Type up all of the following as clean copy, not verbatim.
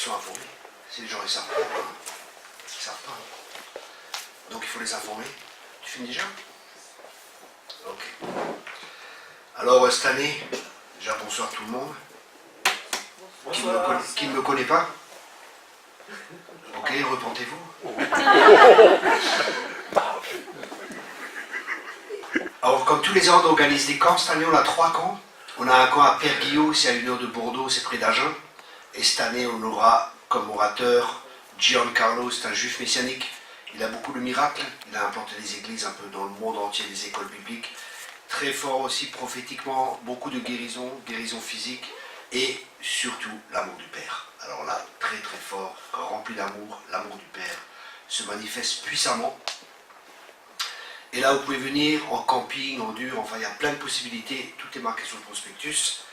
sont informés. Si les gens ne savent pas, ils ne savent pas. Donc il faut les informer. Tu finis déjà? Ok. Alors cette année, déjà bonsoir tout le monde. Qui ne me connaît pas? Ok, repentez-vous. Alors comme tous les ans on organise des camps, cette année on a 3 camps. On a un camp à Perguillot, c'est à 1 heure de Bordeaux, c'est près d'Agen. Et cette année on aura comme orateur Giancarlo, c'est un juif messianique. Il a beaucoup de miracles, il a implanté des églises un peu dans le monde entier, des écoles bibliques. Très fort aussi prophétiquement, beaucoup de guérisons, guérisons physiques et surtout l'amour du Père. Alors là, très très fort, rempli d'amour, l'amour du Père se manifeste puissamment. Et là, vous pouvez venir en camping, en dur, enfin il y a plein de possibilités, tout est marqué sur le prospectus.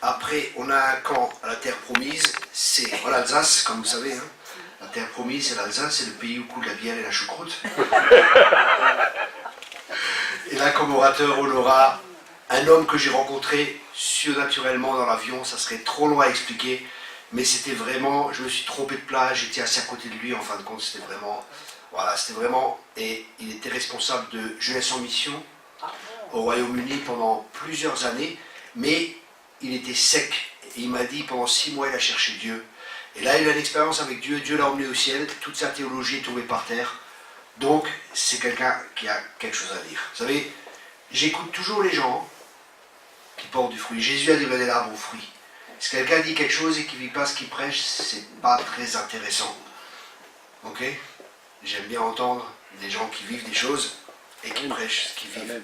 Après, on a un camp à la Terre Promise, c'est en Alsace, comme vous savez. Hein. La Terre Promise, c'est l'Alsace, c'est le pays où coule la bière et la choucroute. Et là, comme orateur, on aura un homme que j'ai rencontré surnaturellement dans l'avion, ça serait trop long à expliquer, mais c'était vraiment, je me suis trompé de place, j'étais assis à côté de lui, en fin de compte, c'était vraiment, voilà, c'était vraiment, et il était responsable de Jeunesse en Mission au Royaume-Uni pendant plusieurs années, mais il était sec, et il m'a dit, pendant 6 mois, il a cherché Dieu, et là, il a eu une expérience avec Dieu, Dieu l'a emmené au ciel, toute sa théologie est tombée par terre, donc c'est quelqu'un qui a quelque chose à dire. Vous savez, j'écoute toujours les gens qui portent du fruit. Jésus a dit venez l'arbre aux fruits. Si quelqu'un dit quelque chose et qu'il ne vit pas ce qu'il prêche, c'est pas très intéressant. Ok? J'aime bien entendre des gens qui vivent des choses et qui prêchent ce qu'ils vivent.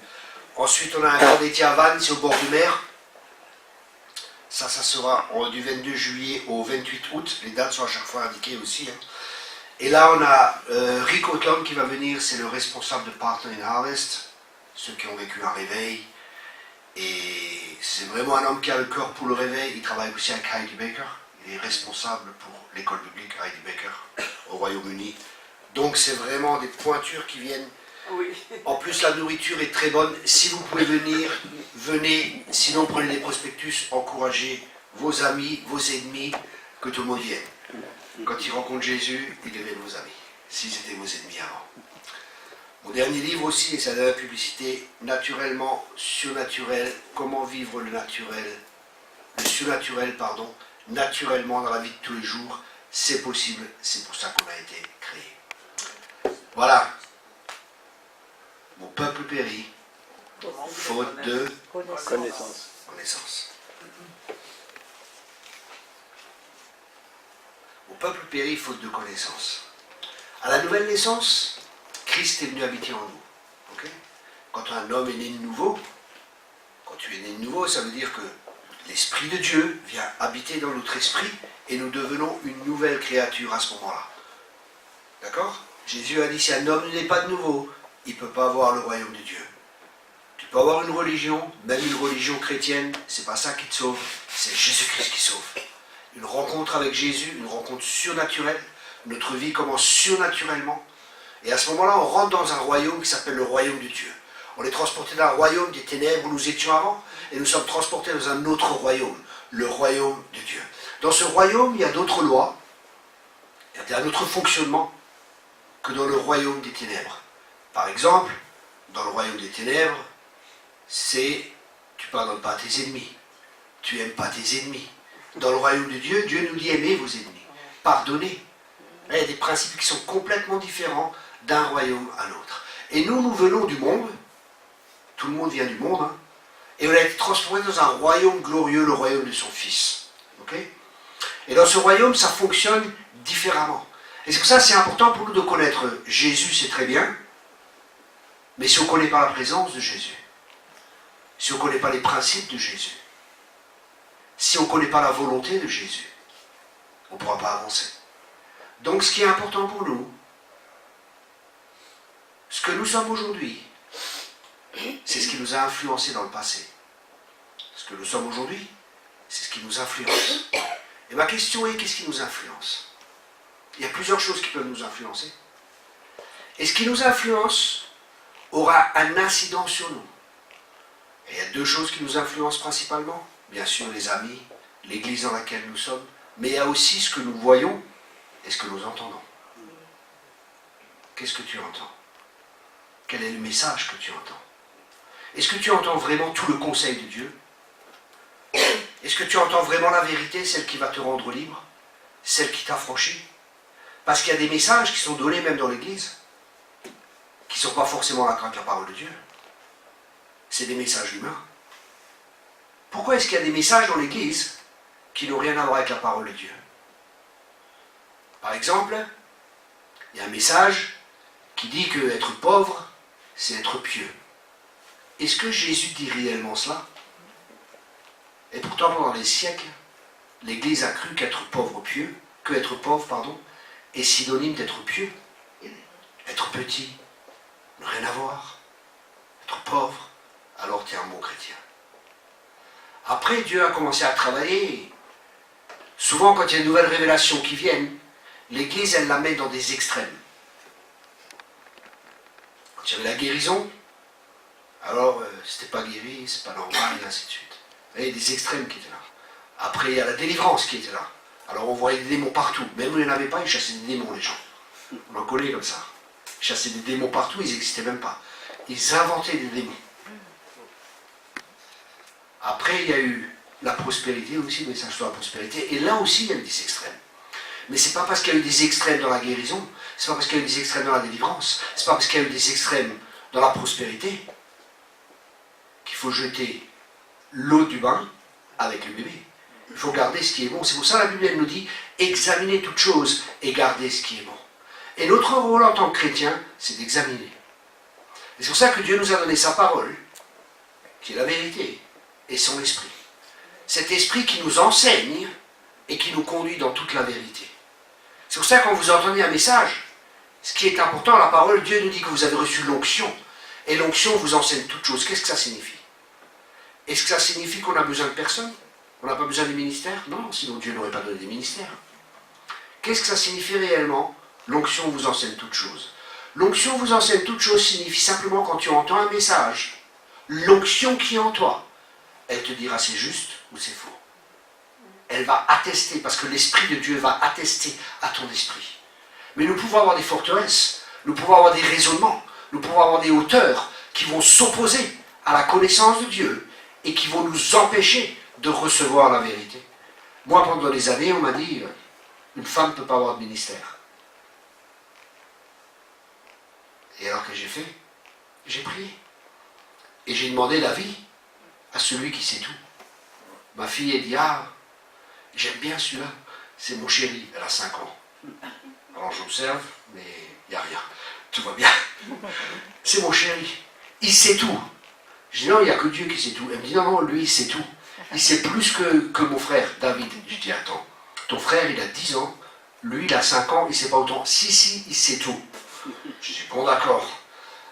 Ensuite, on a un grand dédié à Vannes, c'est au bord de mer. Ça sera du 22 juillet au 28 août. Les dates sont à chaque fois indiquées aussi. Hein. Et là, on a Rick Otlong qui va venir, c'est le responsable de Partner in Harvest, ceux qui ont vécu un réveil. Et c'est vraiment un homme qui a le cœur pour le réveil. Il travaille aussi avec Heidi Baker. Il est responsable pour l'école biblique Heidi Baker au Royaume-Uni. Donc c'est vraiment des pointures qui viennent. Oui. En plus, la nourriture est très bonne. Si vous pouvez venir, venez. Sinon, prenez des prospectus, encouragez vos amis, vos ennemis, que tout le monde vienne. Quand ils rencontrent Jésus, ils deviennent vos amis, s'ils étaient vos ennemis avant. Mon dernier livre aussi, et c'est la publicité, Naturellement, surnaturel, comment vivre le surnaturel, naturellement dans la vie de tous les jours, c'est possible, c'est pour ça qu'on a été créé. Voilà. Mon peuple périt, faute de connaissance. Mon peuple périt, faute de connaissance. À la nouvelle naissance, Christ est venu habiter en nous. Okay? Quand un homme est né de nouveau, quand tu es né de nouveau, ça veut dire que l'Esprit de Dieu vient habiter dans notre esprit et nous devenons une nouvelle créature à ce moment-là. D'accord? Jésus a dit, si un homme n'est pas de nouveau, il ne peut pas avoir le royaume de Dieu. Tu peux avoir une religion, même une religion chrétienne, c'est pas ça qui te sauve, c'est Jésus-Christ qui sauve. Une rencontre avec Jésus, une rencontre surnaturelle, notre vie commence surnaturellement, et à ce moment-là, on rentre dans un royaume qui s'appelle le royaume de Dieu. On est transporté d'un royaume des ténèbres où nous étions avant, et nous sommes transportés dans un autre royaume, le royaume de Dieu. Dans ce royaume, il y a d'autres lois, il y a un autre fonctionnement que dans le royaume des ténèbres. Par exemple, dans le royaume des ténèbres, c'est tu ne pardonnes pas à tes ennemis, tu n'aimes pas tes ennemis. Dans le royaume de Dieu, Dieu nous dit aimez vos ennemis, pardonnez. Là, il y a des principes qui sont complètement différents d'un royaume à l'autre. Et nous, nous venons du monde, tout le monde vient du monde, hein, et on a été transformé dans un royaume glorieux, le royaume de son Fils. Okay? Et dans ce royaume, ça fonctionne différemment. Et c'est pour ça que c'est important pour nous de connaître Jésus, c'est très bien, mais si on ne connaît pas la présence de Jésus, si on ne connaît pas les principes de Jésus, si on ne connaît pas la volonté de Jésus, on ne pourra pas avancer. Donc ce qui est important pour nous, ce que nous sommes aujourd'hui, c'est ce qui nous a influencé dans le passé. Ce que nous sommes aujourd'hui, c'est ce qui nous influence. Et ma question est, qu'est-ce qui nous influence? Il y a plusieurs choses qui peuvent nous influencer. Et ce qui nous influence aura un incident sur nous. Et il y a 2 choses qui nous influencent principalement. Bien sûr, les amis, l'église dans laquelle nous sommes, Mais il y a aussi ce que nous voyons et ce que nous entendons. Qu'est-ce que tu entends? Quel est le message que tu entends? Est-ce que tu entends vraiment tout le conseil de Dieu? Est-ce que tu entends vraiment la vérité, celle qui va te rendre libre? Celle qui t'affranchit? Parce qu'il y a des messages qui sont donnés même dans l'Église, qui ne sont pas forcément en accord avec la parole de Dieu. C'est des messages humains. Pourquoi est-ce qu'il y a des messages dans l'Église qui n'ont rien à voir avec la parole de Dieu? Par exemple, il y a un message qui dit que être pauvre, c'est être pieux. Est-ce que Jésus dit réellement cela? Et pourtant, pendant des siècles, l'Église a cru qu'être pauvre est synonyme d'être pieux. Être petit, n'a rien à voir. Être pauvre, alors tu es un bon chrétien. Après, Dieu a commencé à travailler. Souvent, quand il y a de nouvelles révélations qui viennent, l'Église, elle la met dans des extrêmes. Quand il y avait la guérison, alors c'était pas guéri, c'est pas normal, et ainsi de suite. Il y a des extrêmes qui étaient là. Après, il y a la délivrance qui était là. Alors on voyait des démons partout. Même où il n'y en avait pas, ils chassaient des démons, les gens. On en connaît comme ça. Ils chassaient des démons partout, ils n'existaient même pas. Ils inventaient des démons. Après, il y a eu la prospérité aussi, le message sur la prospérité. Et là aussi, il y a eu des extrêmes. Mais c'est pas parce qu'il y a eu des extrêmes dans la guérison, c'est pas parce qu'il y a eu des extrêmes dans la délivrance, c'est pas parce qu'il y a eu des extrêmes dans la prospérité qu'il faut jeter l'eau du bain avec le bébé. Il faut garder ce qui est bon. C'est pour ça que la Bible elle nous dit examinez toutes choses et gardez ce qui est bon. Et notre rôle en tant que chrétien, c'est d'examiner. Et c'est pour ça que Dieu nous a donné sa parole, qui est la vérité, et son esprit. Cet esprit qui nous enseigne et qui nous conduit dans toute la vérité. C'est pour ça que quand vous entendez un message, ce qui est important, la parole, Dieu nous dit que vous avez reçu l'onction. Et l'onction vous enseigne toutes choses. Qu'est-ce que ça signifie? Est-ce que ça signifie qu'on a besoin de personne? On n'a pas besoin des ministères? Non, sinon Dieu n'aurait pas donné des ministères. Qu'est-ce que ça signifie réellement? L'onction vous enseigne toutes choses. L'onction vous enseigne toutes choses signifie simplement quand tu entends un message, l'onction qui est en toi, elle te dira c'est juste ou c'est faux. Elle va attester, parce que l'Esprit de Dieu va attester à ton esprit. Mais nous pouvons avoir des forteresses, nous pouvons avoir des raisonnements, nous pouvons avoir des hauteurs qui vont s'opposer à la connaissance de Dieu et qui vont nous empêcher de recevoir la vérité. Moi, pendant des années, on m'a dit, une femme ne peut pas avoir de ministère. Et alors que j'ai fait? J'ai prié. Et j'ai demandé l'avis à celui qui sait tout. Ma fille, elle dit, ah, j'aime bien celui-là, c'est mon chéri, elle a 5 ans. Alors j'observe, mais il n'y a rien, tout va bien. C'est mon chéri, il sait tout. Je dis non, il n'y a que Dieu qui sait tout. Elle me dit non, lui, il sait tout. Il sait plus que mon frère, David. Je dis attends, ton frère, il a 10 ans, lui, il a 5 ans, il ne sait pas autant. Si, il sait tout. Je dis bon, d'accord.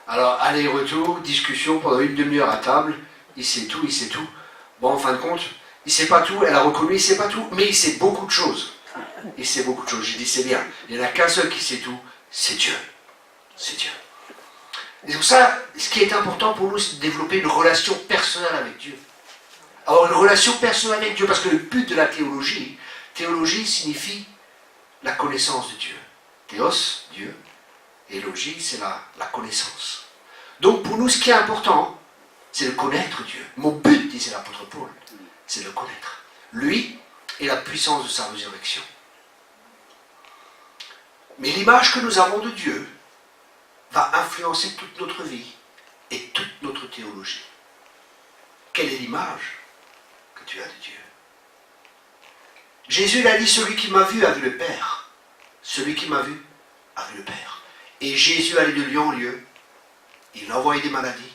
Alors, aller-retour, discussion pendant une demi-heure à table, il sait tout. Bon, en fin de compte, il ne sait pas tout, elle a reconnu, il ne sait pas tout, mais il sait beaucoup de choses. Il sait beaucoup de choses. J'ai dit c'est bien, il n'y en a qu'un seul qui sait tout, c'est Dieu. C'est Dieu. Et c'est pour ça, ce qui est important pour nous, c'est de développer une relation personnelle avec Dieu. Alors une relation personnelle avec Dieu, parce que le but de la théologie signifie la connaissance de Dieu. Théos, Dieu, et logie, c'est la connaissance. Donc pour nous, ce qui est important, c'est de connaître Dieu. Mon but, disait l'apôtre Paul, c'est de le connaître. Lui et la puissance de sa résurrection. Mais l'image que nous avons de Dieu va influencer toute notre vie et toute notre théologie. Quelle est l'image que tu as de Dieu? Jésus l'a dit, celui qui m'a vu a vu le Père. Celui qui m'a vu a vu le Père. Et Jésus allait de lieu en lieu. Il envoyait des maladies.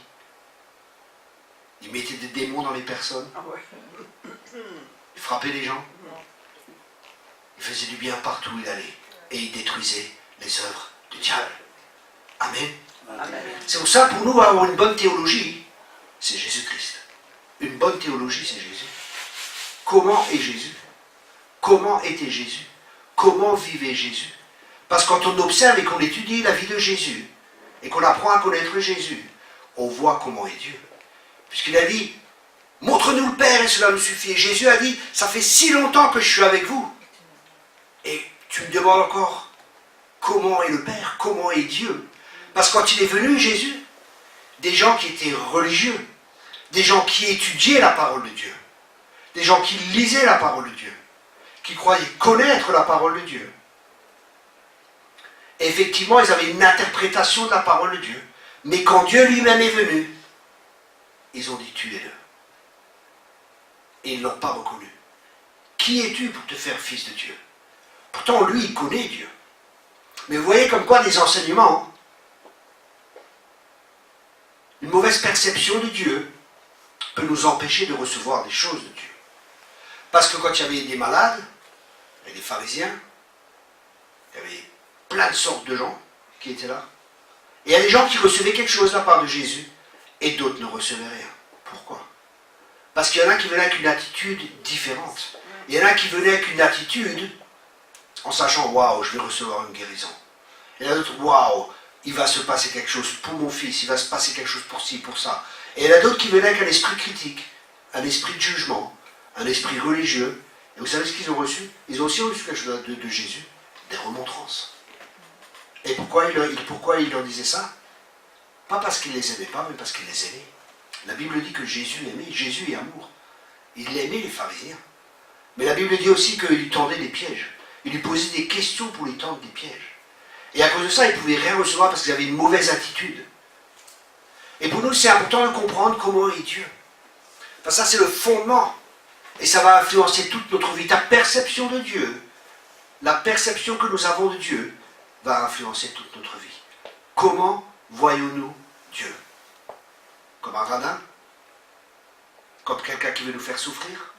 Il mettait des démons dans les personnes. Il frappait les gens. Il faisait du bien partout où il allait. Et il détruisait les œuvres du diable. Amen. Amen. C'est pour ça, pour nous, avoir une bonne théologie, c'est Jésus-Christ. Une bonne théologie, c'est Jésus. Comment est Jésus? Comment était Jésus? Comment vivait Jésus? Parce que quand on observe et qu'on étudie la vie de Jésus, et qu'on apprend à connaître Jésus, on voit comment est Dieu. Puisqu'il a dit, montre-nous le Père et cela nous suffit. Et Jésus a dit, ça fait si longtemps que je suis avec vous, me demandes encore comment est le Père, comment est Dieu. Parce que quand il est venu, Jésus, des gens qui étaient religieux, des gens qui étudiaient la parole de Dieu, des gens qui lisaient la parole de Dieu, qui croyaient connaître la parole de Dieu. Et effectivement, ils avaient une interprétation de la parole de Dieu. Mais quand Dieu lui-même est venu, ils ont dit tuez-le. Et ils ne l'ont pas reconnu. Qui es-tu pour te faire fils de Dieu? Pourtant, lui, il connaît Dieu. Mais vous voyez comme quoi des enseignements, une mauvaise perception de Dieu peut nous empêcher de recevoir des choses de Dieu. Parce que quand il y avait des malades, et des pharisiens, il y avait plein de sortes de gens qui étaient là. Et il y a des gens qui recevaient quelque chose de la part de Jésus, et d'autres ne recevaient rien. Pourquoi? Parce qu'il y en a qui venaient avec une attitude différente. Il y en a qui venaient avec une attitude en sachant, waouh, je vais recevoir une guérison. Et il y en a d'autres, waouh, il va se passer quelque chose pour mon fils, il va se passer quelque chose pour ci, pour ça. Et il y en a d'autres qui venaient avec un esprit critique, un esprit de jugement, un esprit religieux. Et vous savez ce qu'ils ont reçu? Ils ont aussi reçu quelque chose de Jésus, des remontrances. Et pourquoi il leur disait ça? Pas parce qu'il les aimait pas, mais parce qu'il les aimait. La Bible dit que Jésus aimait, Jésus est amour. Il aimait les pharisiens. Mais la Bible dit aussi qu'il lui tendait des pièges. Il lui posait des questions pour lui tendre des pièges. Et à cause de ça, il ne pouvait rien recevoir parce qu'il avait une mauvaise attitude. Et pour nous, c'est important de comprendre comment est Dieu. Parce que ça, c'est le fondement. Et ça va influencer toute notre vie. Ta perception de Dieu, la perception que nous avons de Dieu, va influencer toute notre vie. Comment voyons-nous Dieu? Comme un radin? Comme quelqu'un qui veut nous faire souffrir?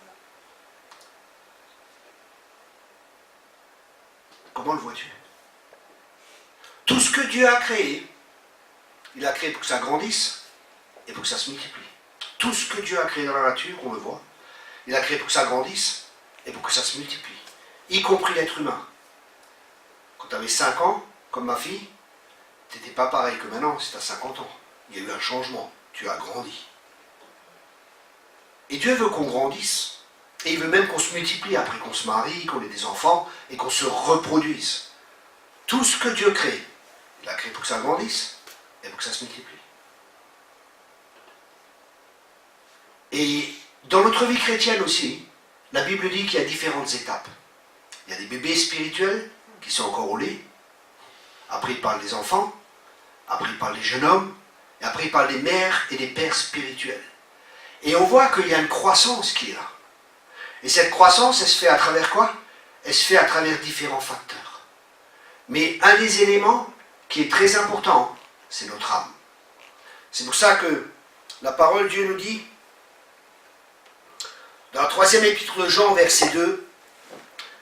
Comment le vois-tu? Tout ce que Dieu a créé, il a créé pour que ça grandisse et pour que ça se multiplie. Tout ce que Dieu a créé dans la nature, on le voit, il a créé pour que ça grandisse et pour que ça se multiplie. Y compris l'être humain. Quand tu avais 5 ans, comme ma fille, tu n'étais pas pareil que maintenant, c'est à 50 ans. Il y a eu un changement, tu as grandi. Et Dieu veut qu'on grandisse. Et il veut même qu'on se multiplie après, qu'on se marie, qu'on ait des enfants et qu'on se reproduise. Tout ce que Dieu crée, il a créé pour que ça grandisse et pour que ça se multiplie. Et dans notre vie chrétienne aussi, la Bible dit qu'il y a différentes étapes. Il y a des bébés spirituels qui sont encore au lait. Après, il parle des enfants. Après, il parle des jeunes hommes. Et après, il parle des mères et des pères spirituels. Et on voit qu'il y a une croissance qui est là. Et cette croissance, elle se fait à travers quoi? Elle se fait à travers différents facteurs. Mais un des éléments qui est très important, c'est notre âme. C'est pour ça que la parole de Dieu nous dit, dans la 3e épître de Jean, verset 2,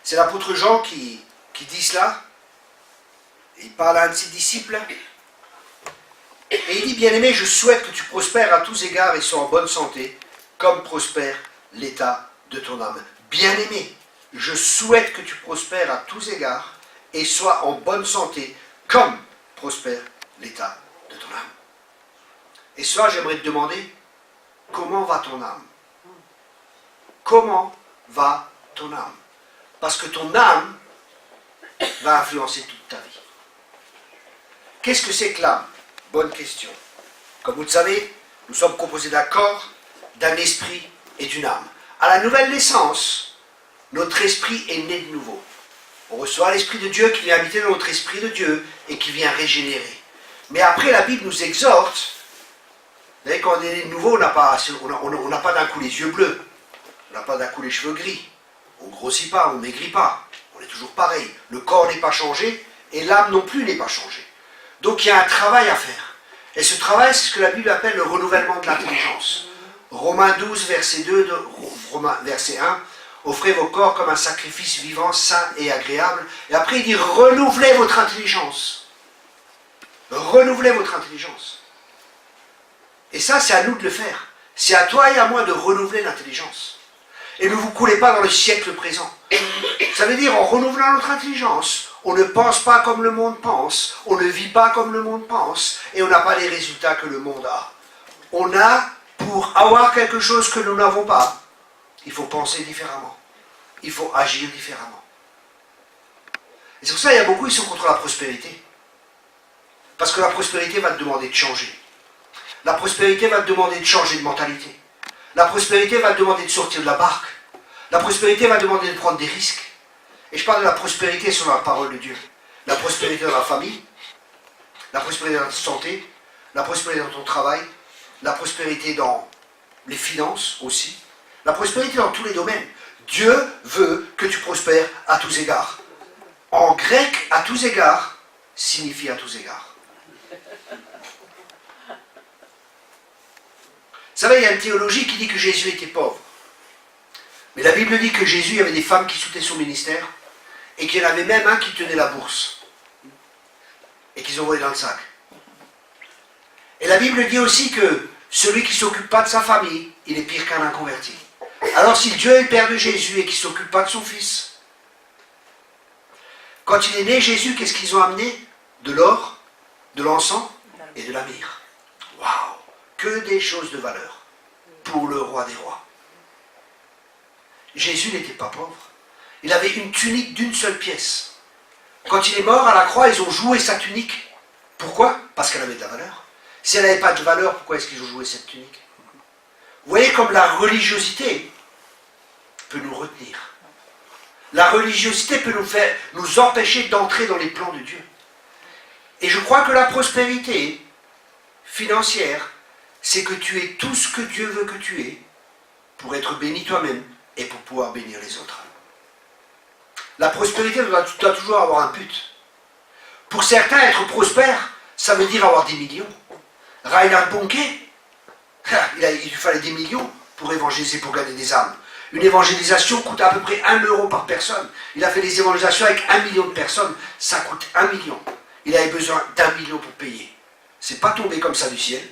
c'est l'apôtre Jean qui dit cela. Il parle à un de ses disciples. Et il dit, bien-aimé, je souhaite que tu prospères à tous égards et sois en bonne santé, comme prospère l'état de ton âme. Bien-aimé, je souhaite que tu prospères à tous égards et sois en bonne santé, comme prospère l'état de ton âme. Et cela, j'aimerais te demander, comment va ton âme? Comment va ton âme? Parce que ton âme va influencer toute ta vie. Qu'est-ce que c'est que l'âme? Bonne question. Comme vous le savez, nous sommes composés d'un corps, d'un esprit et d'une âme. À la nouvelle naissance, notre esprit est né de nouveau. On reçoit l'Esprit de Dieu qui vient habiter dans notre esprit de Dieu et qui vient régénérer. Mais après, la Bible nous exhorte. Vous savez, quand on est né de nouveau, on n'a pas d'un coup les yeux bleus. On n'a pas d'un coup les cheveux gris. On ne grossit pas, on ne maigrit pas. On est toujours pareil. Le corps n'est pas changé et l'âme non plus n'est pas changée. Donc il y a un travail à faire. Et ce travail, c'est ce que la Bible appelle le renouvellement de l'intelligence. Romains 12, verset 1, offrez vos corps comme un sacrifice vivant, saint et agréable. Et après il dit, renouvelez votre intelligence. Renouvelez votre intelligence. Et ça, c'est à nous de le faire. C'est à toi et à moi de renouveler l'intelligence. Et ne vous coulez pas dans le siècle présent. Ça veut dire, en renouvelant notre intelligence, on ne pense pas comme le monde pense, on ne vit pas comme le monde pense, et on n'a pas les résultats que le monde a. On a, pour avoir quelque chose que nous n'avons pas, il faut penser différemment. Il faut agir différemment. Et c'est pour ça qu'il y a beaucoup qui sont contre la prospérité. Parce que la prospérité va te demander de changer. La prospérité va te demander de changer de mentalité. La prospérité va te demander de sortir de la barque. La prospérité va te demander de prendre des risques. Et je parle de la prospérité sur la parole de Dieu. La prospérité dans la famille, la prospérité dans ta santé, la prospérité dans ton travail, la prospérité dans les finances aussi, la prospérité dans tous les domaines. Dieu veut que tu prospères à tous égards. En grec, à tous égards signifie à tous égards. Vous savez, il y a une théologie qui dit que Jésus était pauvre. Mais la Bible dit que Jésus, il y avait des femmes qui soutenaient son ministère et qu'il y en avait même un qui tenait la bourse et qu'ils envoyaient dans le sac. Et la Bible dit aussi que celui qui ne s'occupe pas de sa famille, il est pire qu'un inconverti. Alors si Dieu est le Père de Jésus et qu'il ne s'occupe pas de son Fils, quand il est né, Jésus, qu'est-ce qu'ils ont amené? De l'or, de l'encens et de la myrrhe. Waouh! Que des choses de valeur pour le roi des rois. Jésus n'était pas pauvre. Il avait une tunique d'une seule pièce. Quand il est mort à la croix, ils ont joué sa tunique. Pourquoi? Parce qu'elle avait de la valeur. Si elle n'avait pas de valeur, pourquoi est-ce qu'ils ont joué cette tunique? Vous voyez comme la religiosité peut nous retenir. La religiosité peut nous empêcher d'entrer dans les plans de Dieu. Et je crois que la prospérité financière, c'est que tu es tout ce que Dieu veut que tu aies pour être béni toi-même et pour pouvoir bénir les autres. La prospérité doit toujours avoir un but. Pour certains, être prospère, ça veut dire avoir des millions. Reinhard Bonke, il lui fallait des millions pour évangéliser, pour gagner des âmes. Une évangélisation coûte à peu près 1 euro par personne. Il a fait des évangélisations avec 1 million de personnes, ça coûte 1 million. Il avait besoin d'1 million pour payer. C'est pas tombé comme ça du ciel.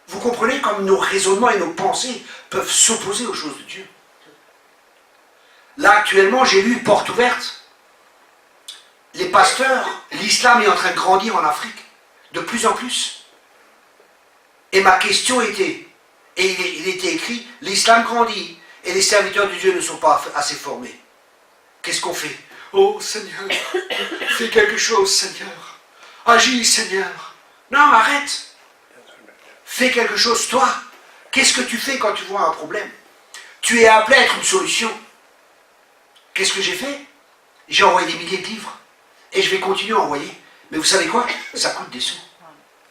Vous comprenez comme nos raisonnements et nos pensées peuvent s'opposer aux choses de Dieu. Là, actuellement, j'ai lu Porte ouverte. Les pasteurs, l'islam est en train de grandir en Afrique, de plus en plus. Et ma question était, et il était écrit, l'islam grandit, et les serviteurs de Dieu ne sont pas assez formés. Qu'est-ce qu'on fait? Oh Seigneur, fais quelque chose, Seigneur. Agis, Seigneur. Non, arrête. Fais quelque chose, toi. Qu'est-ce que tu fais quand tu vois un problème? Tu es appelé à être une solution. Qu'est-ce que j'ai fait? J'ai envoyé des milliers de livres. Et je vais continuer à envoyer. Mais vous savez quoi? Ça coûte des sous.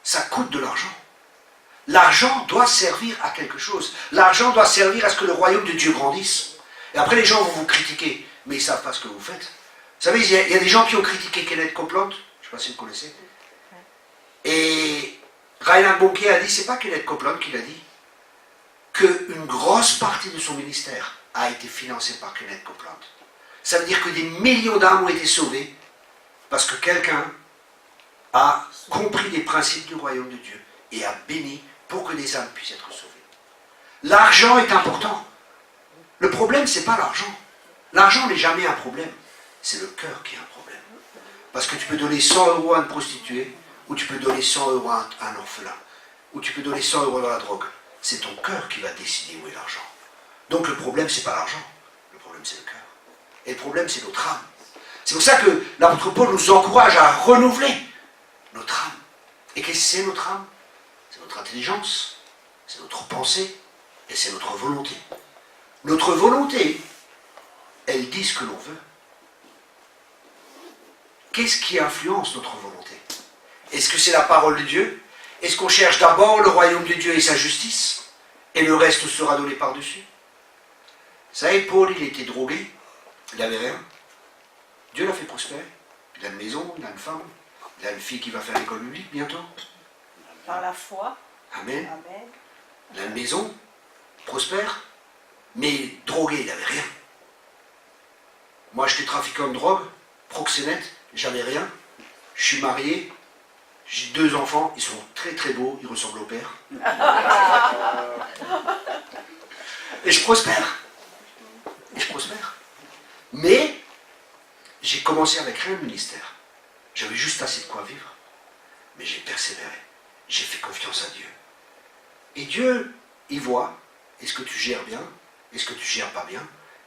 Ça coûte de l'argent. L'argent doit servir à quelque chose. L'argent doit servir à ce que le royaume de Dieu grandisse. Et après, les gens vont vous critiquer. Mais ils ne savent pas ce que vous faites. Vous savez, il y a des gens qui ont critiqué Kenneth Copeland. Je ne sais pas si vous connaissez. Et Reinhard Bonke a dit, c'est pas Kenneth Copeland qui l'a dit, qu'une grosse partie de son ministère a été financée par Kenneth Copeland. Ça veut dire que des millions d'âmes ont été sauvées parce que quelqu'un a compris les principes du royaume de Dieu et a béni pour que des âmes puissent être sauvées. L'argent est important. Le problème, c'est pas l'argent. L'argent n'est jamais un problème. C'est le cœur qui est un problème. Parce que tu peux donner 100 euros à une prostituée, ou tu peux donner 100 euros à un orphelin, ou tu peux donner 100 euros dans la drogue. C'est ton cœur qui va décider où est l'argent. Donc le problème, c'est pas l'argent. Le problème, c'est le cœur. Et le problème, c'est notre âme. C'est pour ça que l'apôtre Paul nous encourage à renouveler notre âme. Et qu'est-ce que c'est notre âme? C'est notre intelligence, c'est notre pensée, et c'est notre volonté. Notre volonté, elle dit ce que l'on veut. Qu'est-ce qui influence notre volonté? Est-ce que c'est la parole de Dieu? Est-ce qu'on cherche d'abord le royaume de Dieu et sa justice, et le reste nous sera donné par-dessus? Vous savez, Paul, il était drogué, il n'avait rien. Dieu l'a fait prospérer. Il a une maison, il a une femme, il a une fille qui va faire l'école publique bientôt. Par la foi. Amen. Amen. Il a une maison, prospère, mais drogué, il n'avait rien. Moi, j'étais trafiquant de drogue, proxénète, j'avais rien. Je suis marié, j'ai 2 enfants, ils sont très très beaux, ils ressemblent au père. Et je prospère. Et je prospère. Mais, j'ai commencé avec rien de ministère. J'avais juste assez de quoi vivre. Mais j'ai persévéré. J'ai fait confiance à Dieu. Et Dieu, il voit, est-ce que tu gères bien? Est-ce que tu gères pas bien?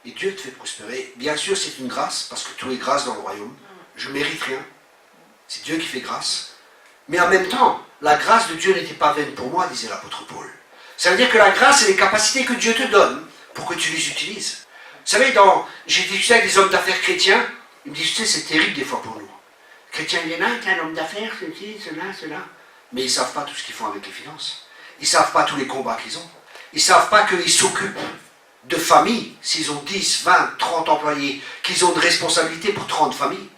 Et Dieu te fait prospérer. Bien sûr, c'est une grâce, parce que tout est grâce dans le royaume. je ne mérite rien. C'est Dieu qui fait grâce. Mais en même temps, la grâce de Dieu n'était pas vaine pour moi, disait l'apôtre Paul. Ça veut dire que la grâce, c'est les capacités que Dieu te donne pour que tu les utilises. Vous savez, j'ai discuté avec des hommes d'affaires chrétiens, ils me disent, tu sais, c'est terrible des fois pour nous. Les chrétiens viennent, ah, t'es un homme d'affaires, ceci, cela. Mais ils ne savent pas tout ce qu'ils font avec les finances. Ils ne savent pas tous les combats qu'ils ont. Ils ne savent pas qu'ils s'occupent de familles, s'ils ont 10, 20, 30 employés, qu'ils ont de responsabilité pour 30 familles.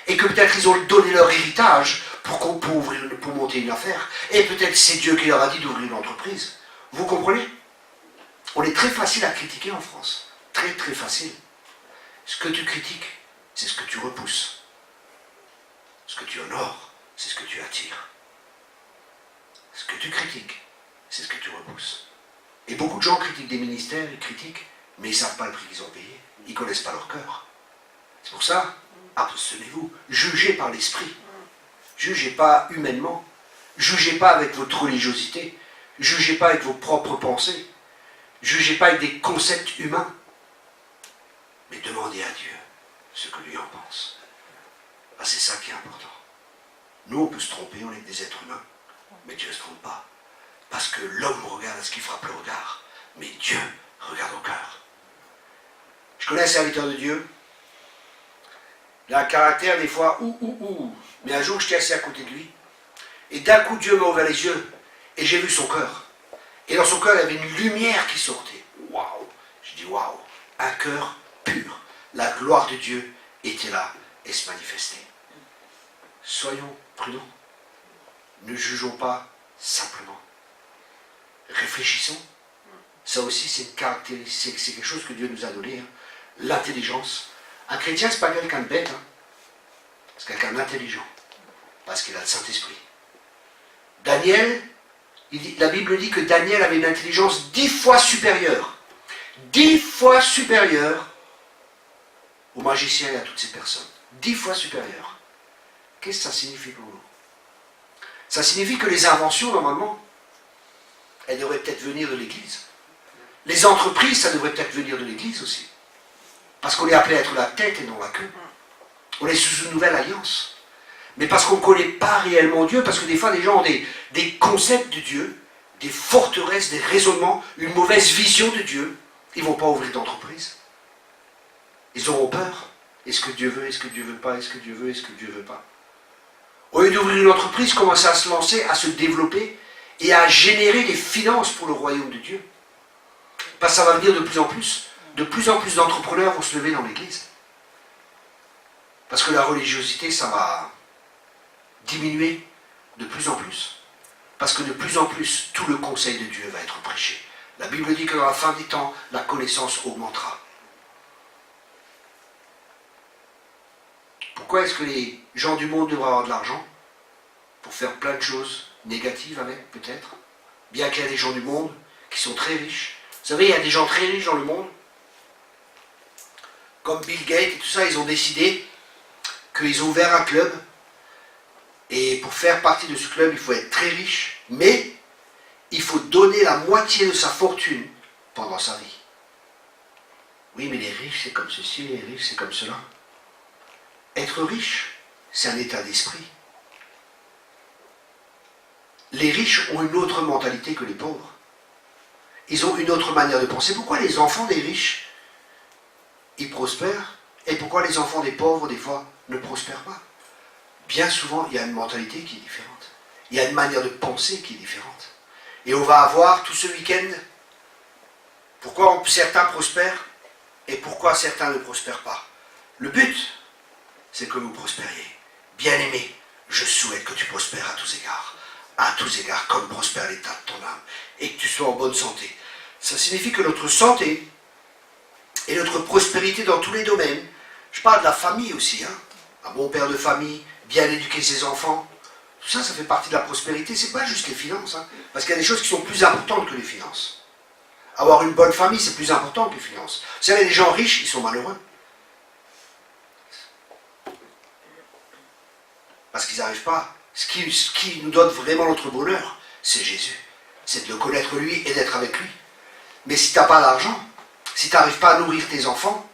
Et que peut-être ils ont donné leur héritage pour monter une affaire. Et peut-être c'est Dieu qui leur a dit d'ouvrir une entreprise. Vous comprenez? On est très facile à critiquer en France. Très très facile. Ce que tu critiques, c'est ce que tu repousses. Ce que tu honores, c'est ce que tu attires. Ce que tu critiques, c'est ce que tu repousses. Et beaucoup de gens critiquent des ministères, ils critiquent, mais ils ne savent pas le prix qu'ils ont payé. Ils ne connaissent pas leur cœur. C'est pour ça, abstenez-vous. Jugez par l'esprit. Jugez pas humainement. Jugez pas avec votre religiosité. Jugez pas avec vos propres pensées. Jugez pas avec des concepts humains. Mais demandez à Dieu ce que lui en pense. Ah, c'est ça qui est important. Nous, on peut se tromper, on est des êtres humains. Mais Dieu ne se trompe pas. Parce que l'homme regarde à ce qui frappe le regard. Mais Dieu regarde au cœur. Je connais un serviteur de Dieu. Il a un caractère des fois Mais un jour, j'étais assis à côté de lui. Et d'un coup, Dieu m'a ouvert les yeux. Et j'ai vu son cœur. Et dans son cœur, il y avait une lumière qui sortait. Waouh! Je dis waouh! Un cœur pur. La gloire de Dieu était là et se manifestait. Soyons prudents. Ne jugeons pas simplement. Réfléchissons. Ça aussi, c'est une caractéristique, c'est quelque chose que Dieu nous a donné. Hein. L'intelligence. Un chrétien, ce n'est pas quelqu'un de bête. Hein. C'est quelqu'un d'intelligent. Parce qu'il a le Saint-Esprit. Daniel, la Bible dit que Daniel avait une intelligence 10 fois supérieure. 10 fois supérieure aux magiciens et à toutes ces personnes. 10 fois supérieure. Qu'est-ce que ça signifie pour nous? Ça signifie que les inventions, normalement, elles devraient peut-être venir de l'Église. Les entreprises, ça devrait peut-être venir de l'Église aussi. Parce qu'on est appelé à être la tête et non la queue. On est sous une nouvelle alliance. Mais parce qu'on ne connaît pas réellement Dieu, parce que des fois, les gens ont des concepts de Dieu, des forteresses, des raisonnements, une mauvaise vision de Dieu, ils ne vont pas ouvrir d'entreprise. Ils auront peur. Est-ce que Dieu veut? Est-ce que Dieu ne veut pas? Est-ce que Dieu veut? Est-ce que Dieu ne veut pas? Au lieu d'ouvrir une entreprise, commencer à se lancer, à se développer et à générer des finances pour le royaume de Dieu. Parce que ça va venir de plus en plus. De plus en plus d'entrepreneurs vont se lever dans l'église. Parce que la religiosité, ça va diminuer de plus en plus. Parce que de plus en plus, tout le conseil de Dieu va être prêché. La Bible dit que dans la fin des temps, la connaissance augmentera. Pourquoi est-ce que les gens du monde devraient avoir de l'argent? Pour faire plein de choses négatives avec, peut-être. Bien qu'il y ait des gens du monde qui sont très riches. Vous savez, il y a des gens très riches dans le monde. Comme Bill Gates et tout ça, ils ont décidé qu'ils ont ouvert un club. Et pour faire partie de ce club, il faut être très riche. Mais il faut donner la moitié de sa fortune pendant sa vie. Oui, mais les riches, c'est comme ceci, les riches, c'est comme cela. Être riche, c'est un état d'esprit. Les riches ont une autre mentalité que les pauvres. Ils ont une autre manière de penser. Pourquoi les enfants des riches, ils prospèrent, et pourquoi les enfants des pauvres, des fois, ne prospèrent pas? Bien souvent, il y a une mentalité qui est différente. Il y a une manière de penser qui est différente. Et on va avoir tout ce week-end pourquoi certains prospèrent et pourquoi certains ne prospèrent pas. Le but, c'est que vous prospériez. Bien-aimé, je souhaite que tu prospères à tous égards. À tous égards, comme prospère l'état de ton âme. Et que tu sois en bonne santé. Ça signifie que notre santé et notre prospérité dans tous les domaines, je parle de la famille aussi, hein. Un bon père de famille, bien éduquer ses enfants, tout ça, ça fait partie de la prospérité. C'est pas juste les finances, hein, parce qu'il y a des choses qui sont plus importantes que les finances. Avoir une bonne famille, c'est plus important que les finances. Vous savez, les gens riches, ils sont malheureux. Parce qu'ils n'arrivent pas. Ce qui nous donne vraiment notre bonheur, c'est Jésus. C'est de le connaître lui et d'être avec lui. Mais si tu n'as pas d'argent, si tu n'arrives pas à nourrir tes enfants,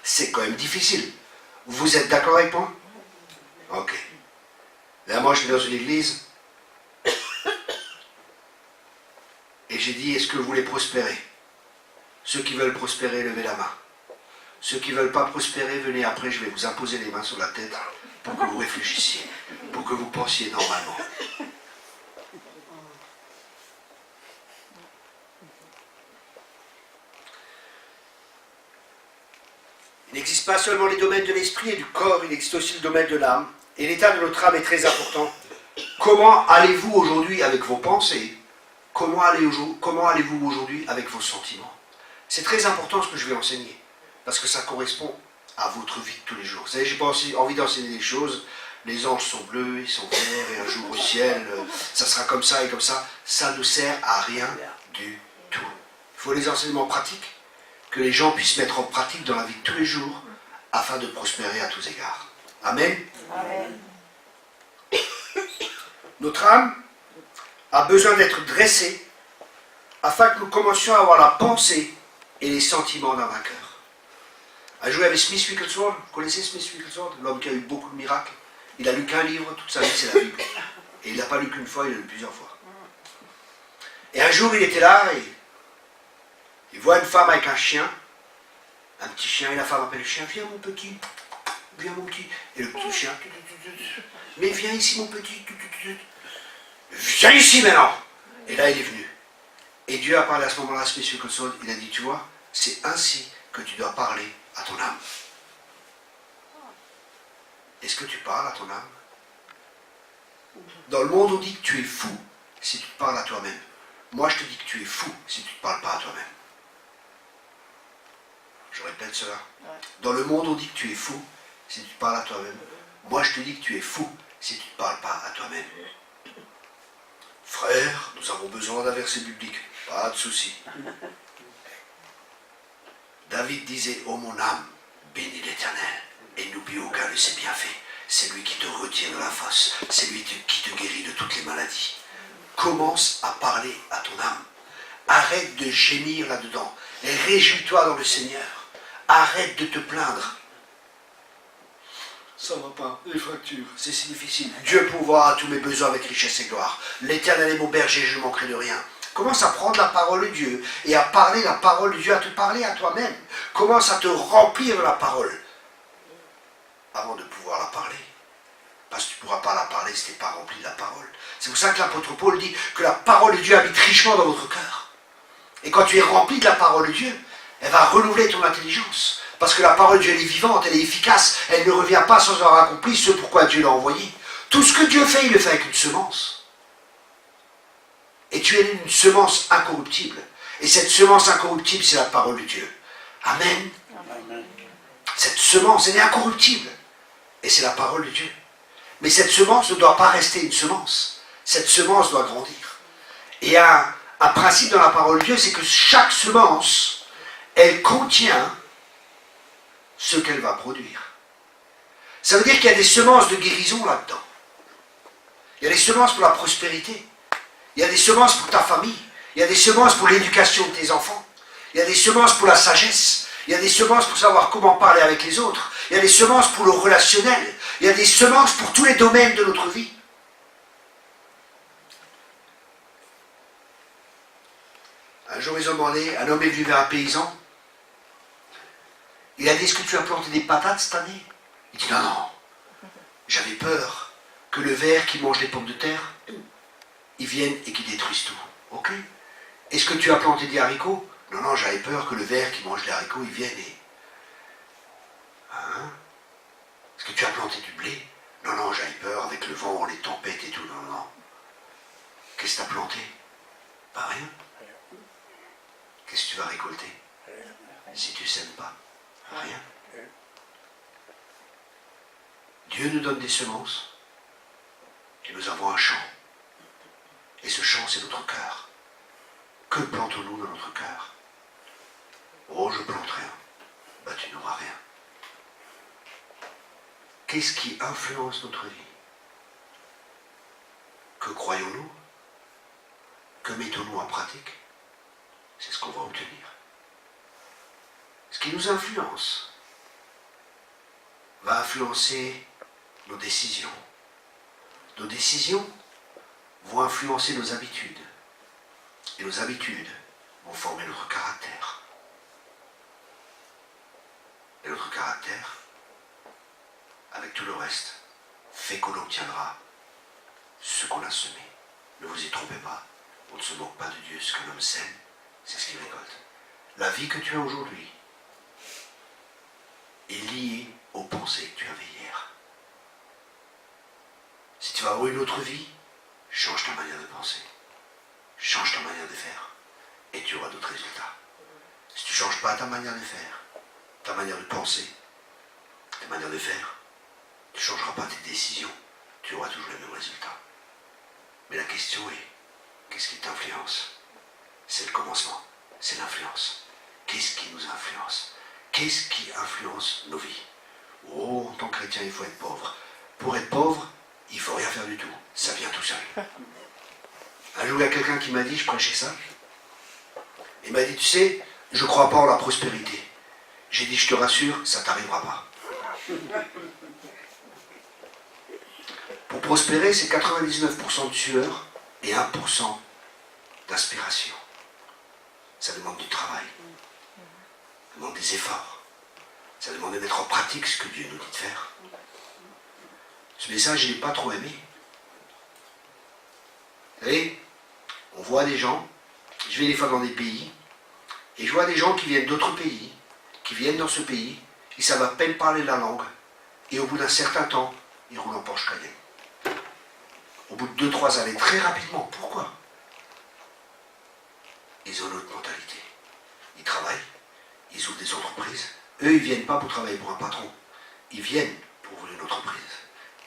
c'est quand même difficile. Vous êtes d'accord avec moi? Ok. Là, moi, je suis dans une église et j'ai dit, est-ce que vous voulez prospérer? Ceux qui veulent prospérer, levez la main. Ceux qui ne veulent pas prospérer, venez après, je vais vous imposer les mains sur la tête pour que vous réfléchissiez, pour que vous pensiez normalement. Il n'existe pas seulement les domaines de l'esprit et du corps, il existe aussi le domaine de l'âme. Et l'état de notre âme est très important. Comment allez-vous aujourd'hui avec vos pensées? Comment allez-vous aujourd'hui avec vos sentiments? C'est très important ce que je vais enseigner, parce que ça correspond à votre vie de tous les jours. Vous savez, j'ai pas envie d'enseigner des choses, les anges sont bleus, ils sont verts, et un jour au ciel, ça sera comme ça et comme ça. Ça ne sert à rien du tout. Il faut les enseignements pratiques, que les gens puissent mettre en pratique dans la vie de tous les jours, afin de prospérer à tous égards. Amen. Amen. Notre âme a besoin d'être dressée, afin que nous commencions à avoir la pensée et les sentiments d'un vainqueur. A joué avec Smith Wigglesworth. Vous connaissez Smith Wigglesworth? L'homme qui a eu beaucoup de miracles. Il a lu qu'un livre toute sa vie, c'est la Bible. Et il n'a pas lu qu'une fois, il l'a lu plusieurs fois. Et un jour, il était là et il voit une femme avec un chien, un petit chien, et la femme appelle le chien, viens mon petit, viens mon petit. Et le petit chien, mais viens ici mon petit, viens ici maintenant. Et là, il est venu. Et Dieu a parlé à ce moment-là à Smith Wigglesworth, il a dit, tu vois, c'est ainsi que tu dois parler à ton âme. Est-ce que tu parles à ton âme? Dans le monde, on dit que tu es fou si tu te parles à toi-même. Moi, je te dis que tu es fou si tu ne te parles pas à toi-même. Je répète cela. Dans le monde, on dit que tu es fou si tu te parles à toi-même. Moi, je te dis que tu es fou si tu ne te parles pas à toi-même. Frère, nous avons besoin d'un verset biblique. Pas de souci. David disait, ô mon âme, bénis l'Éternel, et n'oublie aucun de ses bienfaits. C'est lui qui te retire de la fosse, c'est lui qui te guérit de toutes les maladies. Commence à parler à ton âme. Arrête de gémir là-dedans. Réjouis-toi dans le Seigneur. Arrête de te plaindre. Ça va pas, les fractures, c'est si difficile. Dieu pourvoira à tous mes besoins avec richesse et gloire. L'Éternel est mon berger, je ne manquerai de rien. Commence à prendre la parole de Dieu et à parler la parole de Dieu, à te parler à toi-même. Commence à te remplir de la parole avant de pouvoir la parler. Parce que tu ne pourras pas la parler si tu n'es pas rempli de la parole. C'est pour ça que l'apôtre Paul dit que la parole de Dieu habite richement dans votre cœur. Et quand tu es rempli de la parole de Dieu, elle va renouveler ton intelligence. Parce que la parole de Dieu, elle est vivante, elle est efficace, elle ne revient pas sans avoir accompli ce pourquoi Dieu l'a envoyé. Tout ce que Dieu fait, il le fait avec une semence. Et tu es une semence incorruptible. Et cette semence incorruptible, c'est la parole de Dieu. Amen. Amen. Cette semence, elle est incorruptible. Et c'est la parole de Dieu. Mais cette semence ne doit pas rester une semence. Cette semence doit grandir. Et un principe dans la parole de Dieu, c'est que chaque semence, elle contient ce qu'elle va produire. Ça veut dire qu'il y a des semences de guérison là-dedans. Il y a des semences pour la prospérité. Il y a des semences pour ta famille. Il y a des semences pour l'éducation de tes enfants. Il y a des semences pour la sagesse. Il y a des semences pour savoir comment parler avec les autres. Il y a des semences pour le relationnel. Il y a des semences pour tous les domaines de notre vie. Un jour, ils ont demandé, un homme est venu vers un paysan. Il a dit, est-ce que tu as planté des patates cette année? Il dit, non, non. J'avais peur que le ver qui mange les pommes de terre, il vienne et qu'il détruise tout. Ok? Est-ce que tu as planté des haricots? Non, non, j'avais peur que le ver qui mange les haricots, il vienne et... Hein? Est-ce que tu as planté du blé? Non, non, j'avais peur avec le vent, les tempêtes et tout. Non, non. Qu'est-ce que tu as planté? Pas rien. Qu'est-ce que tu vas récolter si tu ne sèmes pas? Rien. Dieu nous donne des semences et nous avons un champ. Et ce champ, c'est notre cœur. Que plantons-nous dans notre cœur? Oh, je plante rien. Bah, tu n'auras rien. Qu'est-ce qui influence notre vie? Que croyons-nous? Que mettons-nous en pratique? C'est ce qu'on va obtenir. Ce qui nous influence va influencer nos décisions. Nos décisions vont influencer nos habitudes. Et nos habitudes vont former notre caractère. Et notre caractère, avec tout le reste, fait qu'on obtiendra ce qu'on a semé. Ne vous y trompez pas. On ne se moque pas de Dieu. Ce qu'un homme sème, c'est ce qu'il récolte. La vie que tu as aujourd'hui est liée aux pensées que tu avais hier. Si tu vas avoir une autre vie, change ta manière de penser. Change ta manière de faire. Et tu auras d'autres résultats. Si tu ne changes pas ta manière de faire, ta manière de penser, ta manière de faire, tu ne changeras pas tes décisions. Tu auras toujours les mêmes résultats. Mais la question est, qu'est-ce qui t'influence? C'est le commencement, c'est l'influence. Qu'est-ce qui nous influence? Qu'est-ce qui influence nos vies? Oh, en tant que chrétien, il faut être pauvre. Pour être pauvre, il ne faut rien faire du tout. Ça vient tout seul. Un jour, il y a quelqu'un qui m'a dit, je prêchais ça. Il m'a dit, tu sais, je ne crois pas en la prospérité. J'ai dit, je te rassure, ça ne t'arrivera pas. Pour prospérer, c'est 99% de sueur et 1% d'aspiration. Ça demande du travail. Ça demande des efforts. Ça demande de mettre en pratique ce que Dieu nous dit de faire. Ce message, je ne l'ai pas trop aimé. Vous savez, on voit des gens, je vais des fois dans des pays, et je vois des gens qui viennent d'autres pays, qui viennent dans ce pays, ils savent à peine parler la langue, et au bout d'un certain temps, ils roulent en Porsche Cayenne. Au bout de 2-3 années, très rapidement. Pourquoi? Ils ont une autre mentalité. Ils travaillent, ils ouvrent des entreprises. Eux, ils ne viennent pas pour travailler pour un patron. Ils viennent pour ouvrir une entreprise.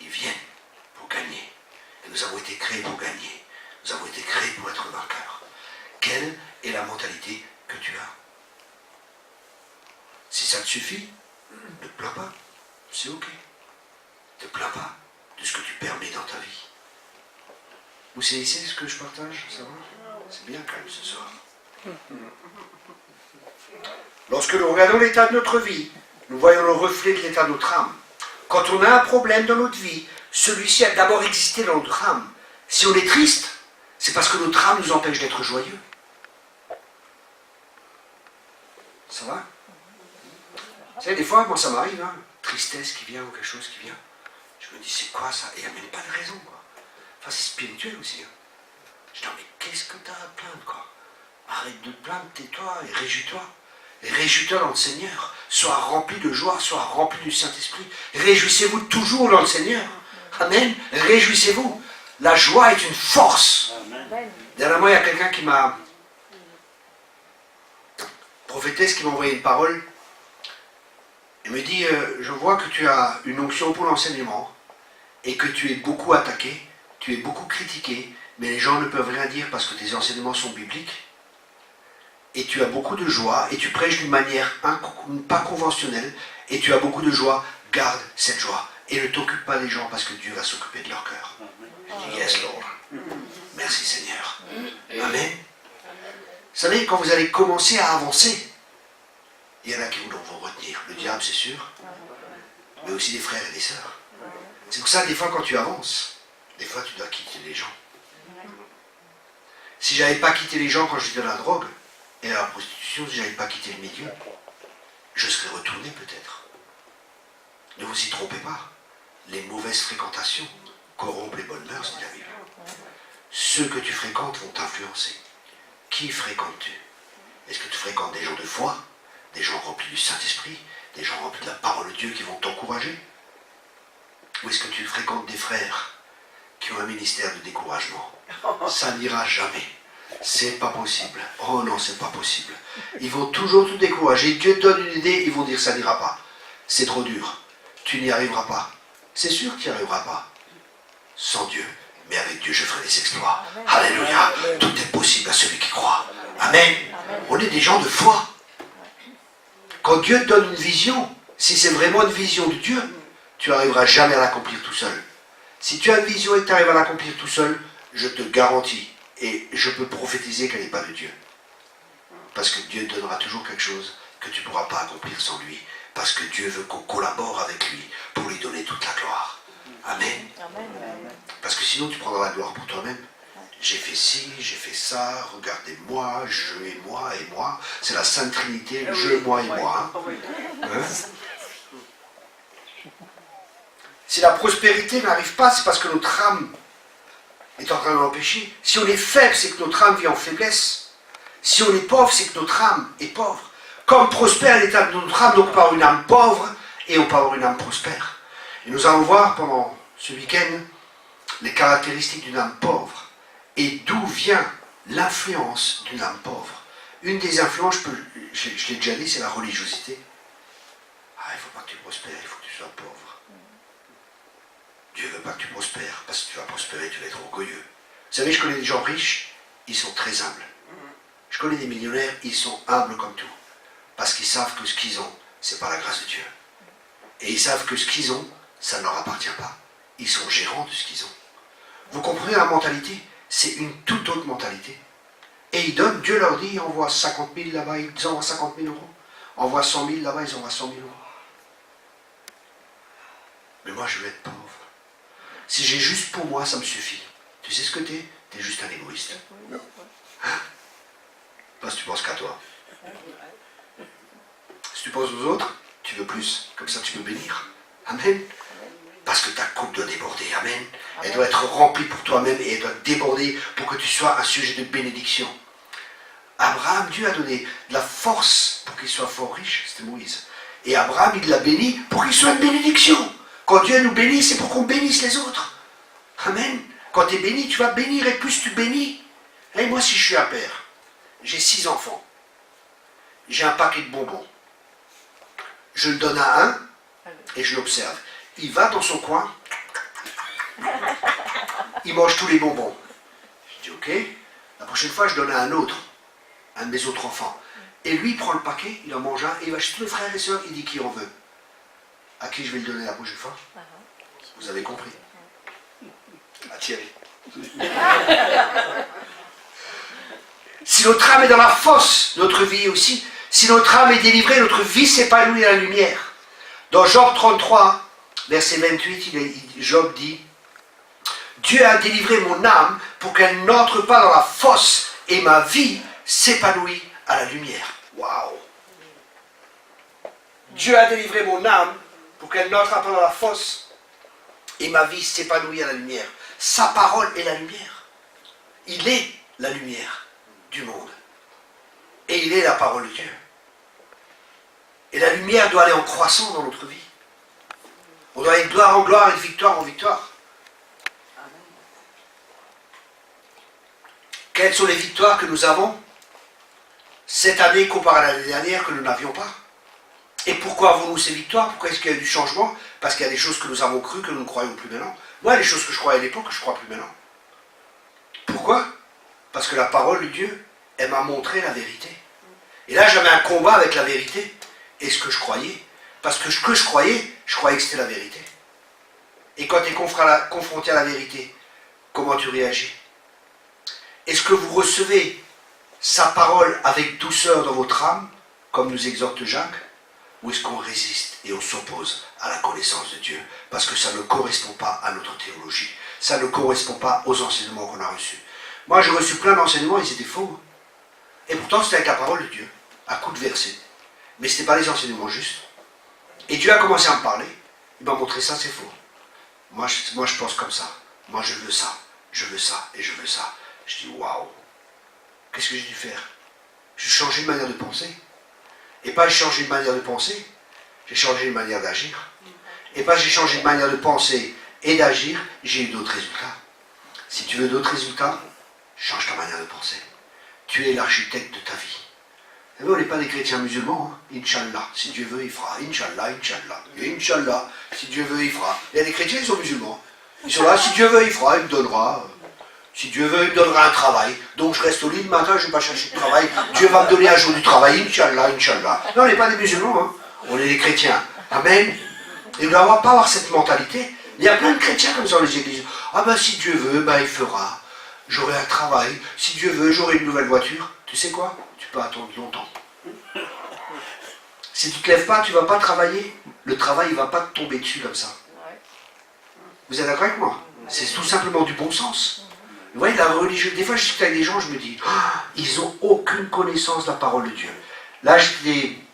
Ils viennent pour gagner. Et nous avons été créés pour gagner. Nous avons été créés pour être vainqueurs. Quelle est la mentalité que tu as? Si ça te suffit, ne te plains pas. C'est ok. Ne te plains pas de ce que tu permets dans ta vie. Vous saisissez ce que je partage? Ça va? C'est bien quand même ce soir. Lorsque nous regardons l'état de notre vie, nous voyons le reflet de l'état de notre âme. Quand on a un problème dans notre vie, celui-ci a d'abord existé dans notre âme. Si on est triste, c'est parce que notre âme nous empêche d'être joyeux. Ça va? Vous savez, des fois, moi ça m'arrive, hein, tristesse qui vient ou quelque chose qui vient. Je me dis, c'est quoi ça? Et il n'y a même pas de raison, quoi. Enfin, c'est spirituel aussi. Hein. Je dis, non, mais qu'est-ce que tu as à plaindre, quoi? Arrête de te plaindre, tais-toi et réjouis-toi. Et réjouis-toi dans le Seigneur. Sois rempli de joie, sois rempli du Saint-Esprit. Réjouissez-vous toujours dans le Seigneur. Amen. Réjouissez-vous. La joie est une force. Dernièrement, il y a quelqu'un qui m'a prophétesse, qui m'a envoyé une parole. Il me dit, je vois que tu as une onction pour l'enseignement et que tu es beaucoup attaqué, tu es beaucoup critiqué, mais les gens ne peuvent rien dire parce que tes enseignements sont bibliques. Et tu as beaucoup de joie, et tu prêches d'une manière pas conventionnelle, et tu as beaucoup de joie. Garde cette joie, et ne t'occupe pas des gens, parce que Dieu va s'occuper de leur cœur. Je dis, yes, Lord. Merci, Seigneur. Amen. Vous savez, quand vous allez commencer à avancer, il y en a qui voudront vous retenir. Le diable, c'est sûr, mais aussi des frères et des sœurs. C'est pour ça, des fois, quand tu avances, des fois, tu dois quitter les gens. Si je n'avais pas quitté les gens quand j'étais dans la drogue, et à la prostitution, si je n'avais pas quitté le milieu, je serais retourné peut-être. Ne vous y trompez pas. Les mauvaises fréquentations corrompent les bonnes mœurs, dit la Bible. Ceux que tu fréquentes vont t'influencer. Qui fréquentes-tu? Est-ce que tu fréquentes des gens de foi, des gens remplis du Saint-Esprit, des gens remplis de la parole de Dieu qui vont t'encourager? Ou est-ce que tu fréquentes des frères qui ont un ministère de découragement? Ça n'ira jamais. C'est pas possible. Oh non, c'est pas possible. Ils vont toujours te décourager. Dieu te donne une idée, ils vont dire ça n'ira pas. C'est trop dur. Tu n'y arriveras pas. C'est sûr que tu n'y arriveras pas. Sans Dieu. Mais avec Dieu, je ferai des exploits. Alléluia. Tout est possible à celui qui croit. Amen. On est des gens de foi. Quand Dieu te donne une vision, si c'est vraiment une vision de Dieu, tu n'arriveras jamais à l'accomplir tout seul. Si tu as une vision et que tu arrives à l'accomplir tout seul, je te garantis, et je peux prophétiser qu'elle n'est pas de Dieu. Parce que Dieu te donnera toujours quelque chose que tu ne pourras pas accomplir sans lui. Parce que Dieu veut qu'on collabore avec lui pour lui donner toute la gloire. sinon tu prendras la gloire pour toi-même. J'ai fait ci, j'ai fait ça, regardez-moi, je et moi et moi. C'est la Sainte Trinité, le je, moi et moi. Hein? Si la prospérité n'arrive pas, c'est parce que notre âme est en train de l'empêcher. Si on est faible, c'est que notre âme vit en faiblesse. Si on est pauvre, c'est que notre âme est pauvre. Comme prospère l'état de notre âme, donc par une âme pauvre, et on peut avoir une âme prospère. Et nous allons voir pendant ce week-end les caractéristiques d'une âme pauvre et d'où vient l'influence d'une âme pauvre. Une des influences, je l'ai déjà dit, c'est la religiosité. Ah, il ne faut pas que tu prospères, il faut que tu sois pauvre. Dieu ne veut pas que tu prospères, parce que tu vas prospérer, tu vas être orgueilleux. Vous savez, je connais des gens riches, ils sont très humbles. Je connais des millionnaires, ils sont humbles comme tout. Parce qu'ils savent que ce qu'ils ont, c'est par la grâce de Dieu. Et ils savent que ce qu'ils ont, ça ne leur appartient pas. Ils sont gérants de ce qu'ils ont. Vous comprenez la mentalité? C'est une toute autre mentalité. Et ils donnent, Dieu leur dit, envoie 50 000 là-bas, ils envoient 50 000 euros. Envoie 100 000 là-bas, ils envoient 100 000 euros. Mais moi, je veux être pauvre. Si j'ai juste pour moi, ça me suffit. Tu sais ce que t'es? T'es juste un égoïste. Hein? Parce que tu penses qu'à toi. Si tu penses aux autres, tu veux plus. Comme ça, tu peux bénir. Amen. Parce que ta coupe doit déborder. Amen. Elle doit être remplie pour toi-même et elle doit déborder pour que tu sois un sujet de bénédiction. Abraham, Dieu a donné de la force pour qu'il soit fort riche. C'était Moïse. Et Abraham, il l'a béni pour qu'il soit une bénédiction. Quand Dieu nous bénit, c'est pour qu'on bénisse les autres. Amen. Quand tu es béni, tu vas bénir et plus tu bénis. Et moi, si je suis un père, j'ai 6 enfants. J'ai un paquet de bonbons. Je le donne à un et je l'observe. Il va dans son coin, il mange tous les bonbons. Je dis ok, la prochaine fois je donne à un autre, un de mes autres enfants. Et lui il prend le paquet, il en mange un, et il va chez tous les frères et sœurs, il dit qui en veut. À qui je vais le donner la prochaine fois? Vous avez compris? À Thierry. Si notre âme est dans la fosse, notre vie aussi. Si notre âme est délivrée, notre vie s'épanouit à la lumière. Dans Job 33, verset 28, Job dit « Dieu a délivré mon âme pour qu'elle n'entre pas dans la fosse et ma vie s'épanouit à la lumière. » Waouh! Dieu a délivré mon âme pour qu'elle n'entre pas dans la fosse et ma vie s'épanouit à la lumière. Sa parole est la lumière. Il est la lumière du monde. Et il est la parole de Dieu. Et la lumière doit aller en croissant dans notre vie. On doit aller de gloire en gloire et de victoire en victoire. Quelles sont les victoires que nous avons cette année comparé à l'année dernière que nous n'avions pas? Et pourquoi avons-nous ces victoires? Pourquoi est-ce qu'il y a eu du changement? Parce qu'il y a des choses que nous avons crues que nous ne croyons plus maintenant. Moi, les choses que je croyais à l'époque, je ne crois plus maintenant. Pourquoi? Parce que la parole de Dieu, elle m'a montré la vérité. Et là, j'avais un combat avec la vérité et ce que je croyais. Parce que ce que je croyais que c'était la vérité. Et quand tu es confronté à la vérité, comment tu réagis? Est-ce que vous recevez sa parole avec douceur dans votre âme, comme nous exhorte Jacques? Ou est-ce qu'on résiste et on s'oppose à la connaissance de Dieu? Parce que ça ne correspond pas à notre théologie. Ça ne correspond pas aux enseignements qu'on a reçus. Moi, j'ai reçu plein d'enseignements, ils étaient faux. Et pourtant, c'était avec la parole de Dieu, à coups de versets. Mais ce n'était pas les enseignements justes. Et Dieu a commencé à me parler. Il m'a montré ça, c'est faux. Moi, je pense comme ça. Moi, je veux ça. Je veux ça et je veux ça. Je dis, waouh. Qu'est-ce que j'ai dû faire? J'ai changé de manière de penser. Et pas j'ai changé de manière de penser, j'ai changé de manière d'agir. Et pas j'ai changé de manière de penser et d'agir, j'ai eu d'autres résultats. Si tu veux d'autres résultats, change ta manière de penser. Tu es l'architecte de ta vie. Et nous, on n'est pas des chrétiens musulmans, hein. Inch'Allah, si Dieu veut, il fera. Inch'Allah, Inch'Allah. Et Inch'Allah, si Dieu veut, il fera. Il y a des chrétiens, ils sont musulmans. Ils sont là, si Dieu veut, il fera, il me donnera. Si Dieu veut, il me donnera un travail. Donc je reste au lit le matin, je ne vais pas chercher de travail. Dieu va me donner un jour du travail, Inch'Allah, Inch'Allah. Non, on n'est pas des musulmans, hein. On est des chrétiens. Amen. Et on ne doit pas avoir cette mentalité. Il y a plein de chrétiens comme ça dans les églises. Ah ben si Dieu veut, ben il fera. J'aurai un travail. Si Dieu veut, j'aurai une nouvelle voiture. Tu sais quoi? Tu peux attendre longtemps. Si tu ne te lèves pas, tu ne vas pas travailler. Le travail, il ne va pas te tomber dessus comme ça. Vous êtes d'accord avec moi? C'est tout simplement du bon sens. Vous voyez, la religion, des fois je discute avec des gens, je me dis, ah, ils n'ont aucune connaissance de la parole de Dieu. Là, j'étais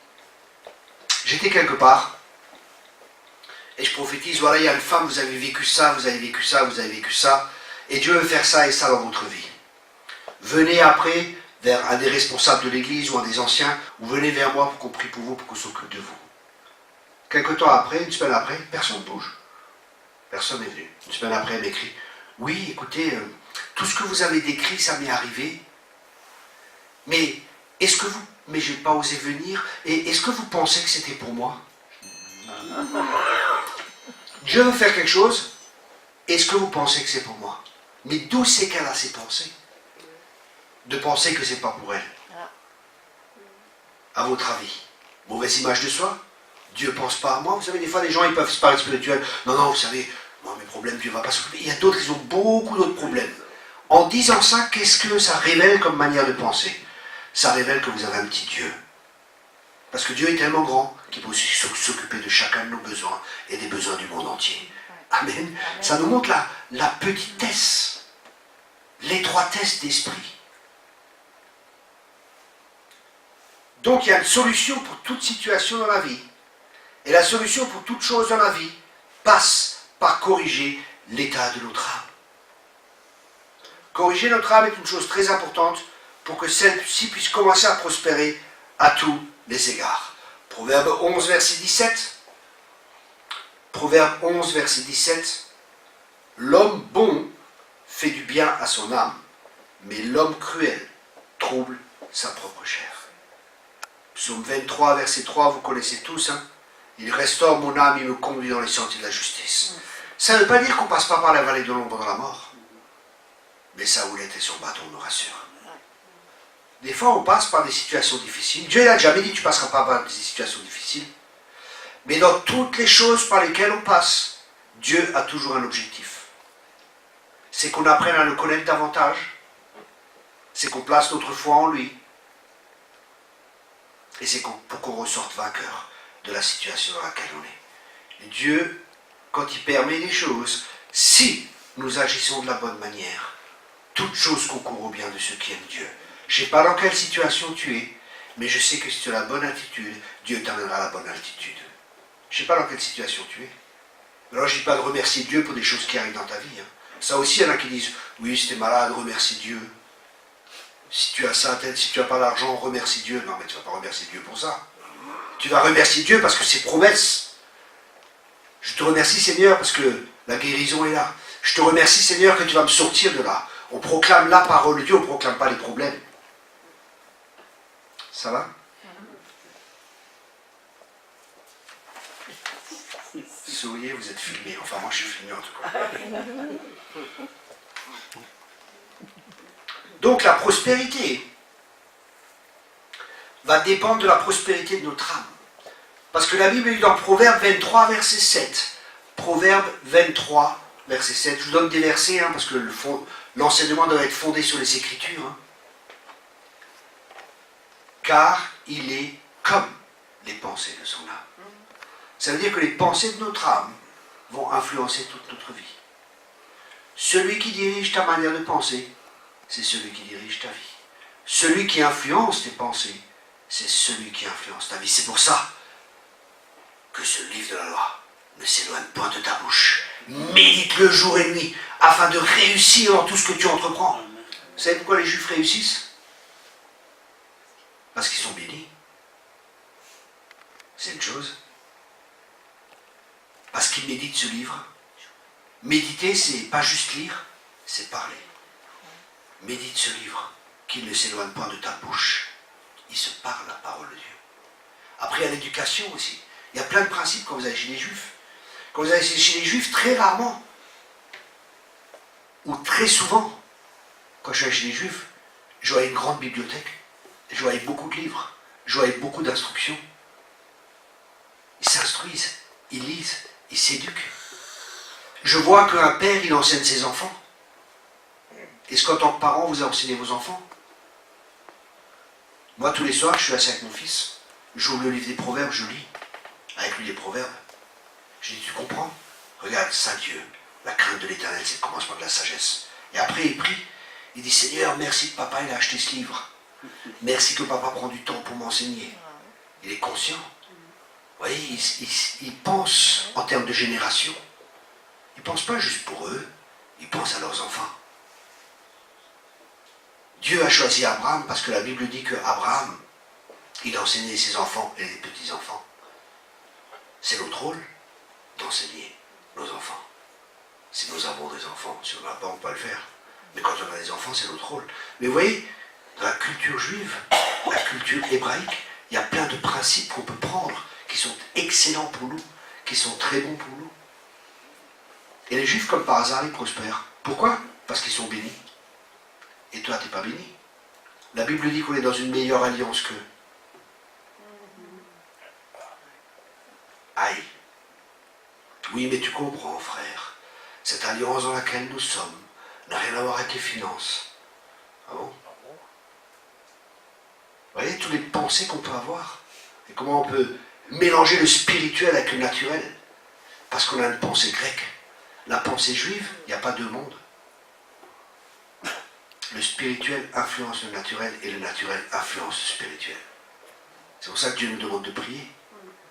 quelque part, et je prophétise, voilà, il y a une femme, vous avez vécu ça, vous avez vécu ça, vous avez vécu ça, et Dieu veut faire ça et ça dans votre vie. Venez après vers un des responsables de l'église ou un des anciens, ou venez vers moi pour qu'on prie pour vous, pour qu'on s'occupe de vous. Quelque temps après, une semaine après, personne ne bouge. Personne n'est venu. Une semaine après, elle m'écrit, oui, écoutez, tout ce que vous avez décrit, ça m'est arrivé, mais est-ce que vous, mais je n'ai pas osé venir, et est-ce que vous pensez que c'était pour moi? Dieu veut faire quelque chose, est-ce que vous pensez que c'est pour moi? Mais d'où c'est qu'elle a ces pensées? De penser que c'est pas pour elle. À votre avis, mauvaise image de soi? Dieu pense pas à moi? Vous savez, des fois, les gens, ils peuvent se paraître spirituels. Non, non, vous savez, moi, mes problèmes, Dieu ne va pas s'occuper. Il y a d'autres, ils ont beaucoup d'autres problèmes. En disant ça, qu'est-ce que ça révèle comme manière de penser? Ça révèle que vous avez un petit Dieu. Parce que Dieu est tellement grand qu'il peut aussi s'occuper de chacun de nos besoins et des besoins du monde entier. Amen. Ça nous montre la petitesse, l'étroitesse d'esprit. Donc il y a une solution pour toute situation dans la vie. Et la solution pour toute chose dans la vie passe par corriger l'état de notre âme. Corriger notre âme est une chose très importante pour que celle-ci puisse commencer à prospérer à tous les égards. Proverbe 11, verset 17. Proverbe 11, verset 17. L'homme bon fait du bien à son âme, mais l'homme cruel trouble sa propre chair. Psaume 23, verset 3, vous connaissez tous. Hein? Il restaure mon âme, il me conduit dans les sentiers de la justice. Ça ne veut pas dire qu'on ne passe pas par la vallée de l'ombre de la mort. Mais sa houlette et son bâton nous rassurent. Des fois, on passe par des situations difficiles. Dieu n'a jamais dit que tu ne passeras pas par des situations difficiles. Mais dans toutes les choses par lesquelles on passe, Dieu a toujours un objectif. C'est qu'on apprenne à le connaître davantage. C'est qu'on place notre foi en lui. Et c'est pour qu'on ressorte vainqueur de la situation dans laquelle on est. Et Dieu, quand il permet les choses, si nous agissons de la bonne manière, toute chose concourt au bien de ceux qui aiment Dieu. Je ne sais pas dans quelle situation tu es, mais je sais que si tu as la bonne attitude, Dieu t'amènera la bonne altitude. Je ne sais pas dans quelle situation tu es. Alors je ne dis pas de remercier Dieu pour des choses qui arrivent dans ta vie. Hein. Ça aussi, il y en a qui disent, oui, si tu es malade, remercie Dieu. Si tu as ça, si tu n'as pas d'argent, remercie Dieu. Non, mais tu ne vas pas remercier Dieu pour ça. Tu vas remercier Dieu parce que c'est promesse. Je te remercie Seigneur parce que la guérison est là. Je te remercie Seigneur que tu vas me sortir de là. On proclame la parole de Dieu, on ne proclame pas les problèmes. Ça va? Souriez, vous êtes filmés. Enfin, moi, je suis filmé en tout cas. Donc, la prospérité va dépendre de la prospérité de notre âme. Parce que la Bible dit dans Proverbe 23, verset 7. Proverbe 23, verset 7. Je vous donne des versets, hein, parce que l'enseignement doit être fondé sur les Écritures. Hein. Car il est comme les pensées de son âme. Ça veut dire que les pensées de notre âme vont influencer toute notre vie. Celui qui dirige ta manière de penser, c'est celui qui dirige ta vie. Celui qui influence tes pensées, c'est celui qui influence ta vie. C'est pour ça que ce livre de la loi ne s'éloigne point de ta bouche. Médite-le jour et nuit, afin de réussir dans tout ce que tu entreprends. Vous savez pourquoi les Juifs réussissent? Parce qu'ils sont bénis. C'est une chose. Parce qu'ils méditent ce livre. Méditer, c'est pas juste lire, c'est parler. Médite ce livre, qu'il ne s'éloigne pas de ta bouche. Il se parle la parole de Dieu. Après, il y a l'éducation aussi. Il y a plein de principes quand vous allez chez les Juifs. Quand vous allez chez les Juifs, très rarement, ou très souvent, quand je suis allé chez les Juifs, je voyais une grande bibliothèque, je voyais beaucoup de livres, je voyais beaucoup d'instructions. Ils s'instruisent, ils lisent, ils s'éduquent. Je vois qu'un père, il enseigne ses enfants. Est-ce qu'en tant que parent, vous enseignez vos enfants? Moi, tous les soirs, je suis assis avec mon fils, j'ouvre le livre des Proverbes, je lis avec lui les Proverbes. Je dis, tu comprends? Regarde, ça Dieu, La crainte de l'Éternel, c'est le commencement de la sagesse. Et après, il prie. Il dit, Seigneur, merci que papa il a acheté ce livre. Merci que papa prend du temps pour m'enseigner. Il est conscient. Vous voyez, il pense en termes de génération. Ils ne pensent pas juste pour eux, ils pensent à leurs enfants. Dieu a choisi Abraham parce que la Bible dit que Abraham, il a enseigné ses enfants et les petits-enfants. C'est notre rôle d'enseigner nos enfants. Si nous avons des enfants, si on n'a pas, on ne peut pas le faire. Mais quand on a des enfants, c'est notre rôle. Mais vous voyez, dans la culture juive, la culture hébraïque, il y a plein de principes qu'on peut prendre, qui sont excellents pour nous, qui sont très bons pour nous. Et les Juifs, comme par hasard, ils prospèrent. Pourquoi? Parce qu'ils sont bénis. Et toi, tu n'es pas béni. La Bible dit qu'on est dans une meilleure alliance qu'eux. Aïe. Oui, mais tu comprends, frère. Cette alliance dans laquelle nous sommes n'a rien à voir avec les finances. Ah bon? Vous voyez, toutes les pensées qu'on peut avoir. Et comment on peut mélanger le spirituel avec le naturel. Parce qu'on a une pensée grecque. La pensée juive, il n'y a pas deux mondes. Le spirituel influence le naturel et le naturel influence le spirituel. C'est pour ça que Dieu nous demande de prier.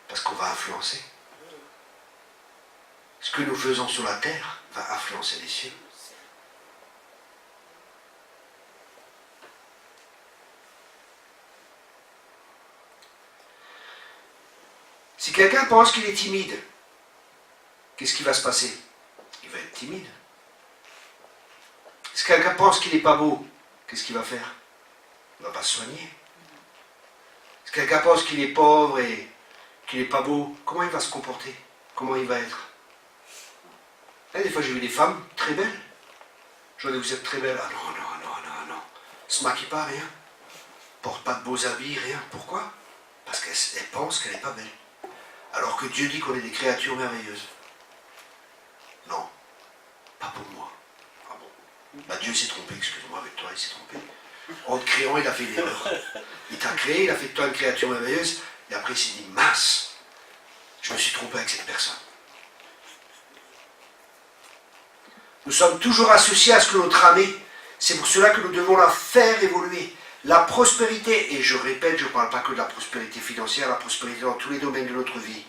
Parce qu'on va influencer. Ce que nous faisons sur la terre va influencer les cieux. Si quelqu'un pense qu'il est timide, qu'est-ce qui va se passer? Il va être timide. Si quelqu'un pense qu'il n'est pas beau, qu'est-ce qu'il va faire? Il ne va pas se soigner. Si quelqu'un pense qu'il est pauvre et qu'il n'est pas beau, comment il va se comporter? Comment il va être? Là, des fois, j'ai vu des femmes très belles. Je dis, vous êtes très belles. Ah non, non, non, non, non. Se maquille pas, rien. Porte pas de beaux habits, rien. Pourquoi? Parce qu'elle pense qu'elle n'est pas belle. Alors que Dieu dit qu'on est des créatures merveilleuses. Non, pas pour moi. Ah bon? Bah Dieu s'est trompé, excuse-moi, avec toi, il s'est trompé. En te créant, il a fait une erreur. Il t'a créé, il a fait de toi une créature merveilleuse, et après il s'est dit, mince, je me suis trompé avec cette personne. Nous sommes toujours associés à ce que notre âme est. C'est pour cela que nous devons la faire évoluer. La prospérité, et je répète, je ne parle pas que de la prospérité financière, la prospérité dans tous les domaines de notre vie,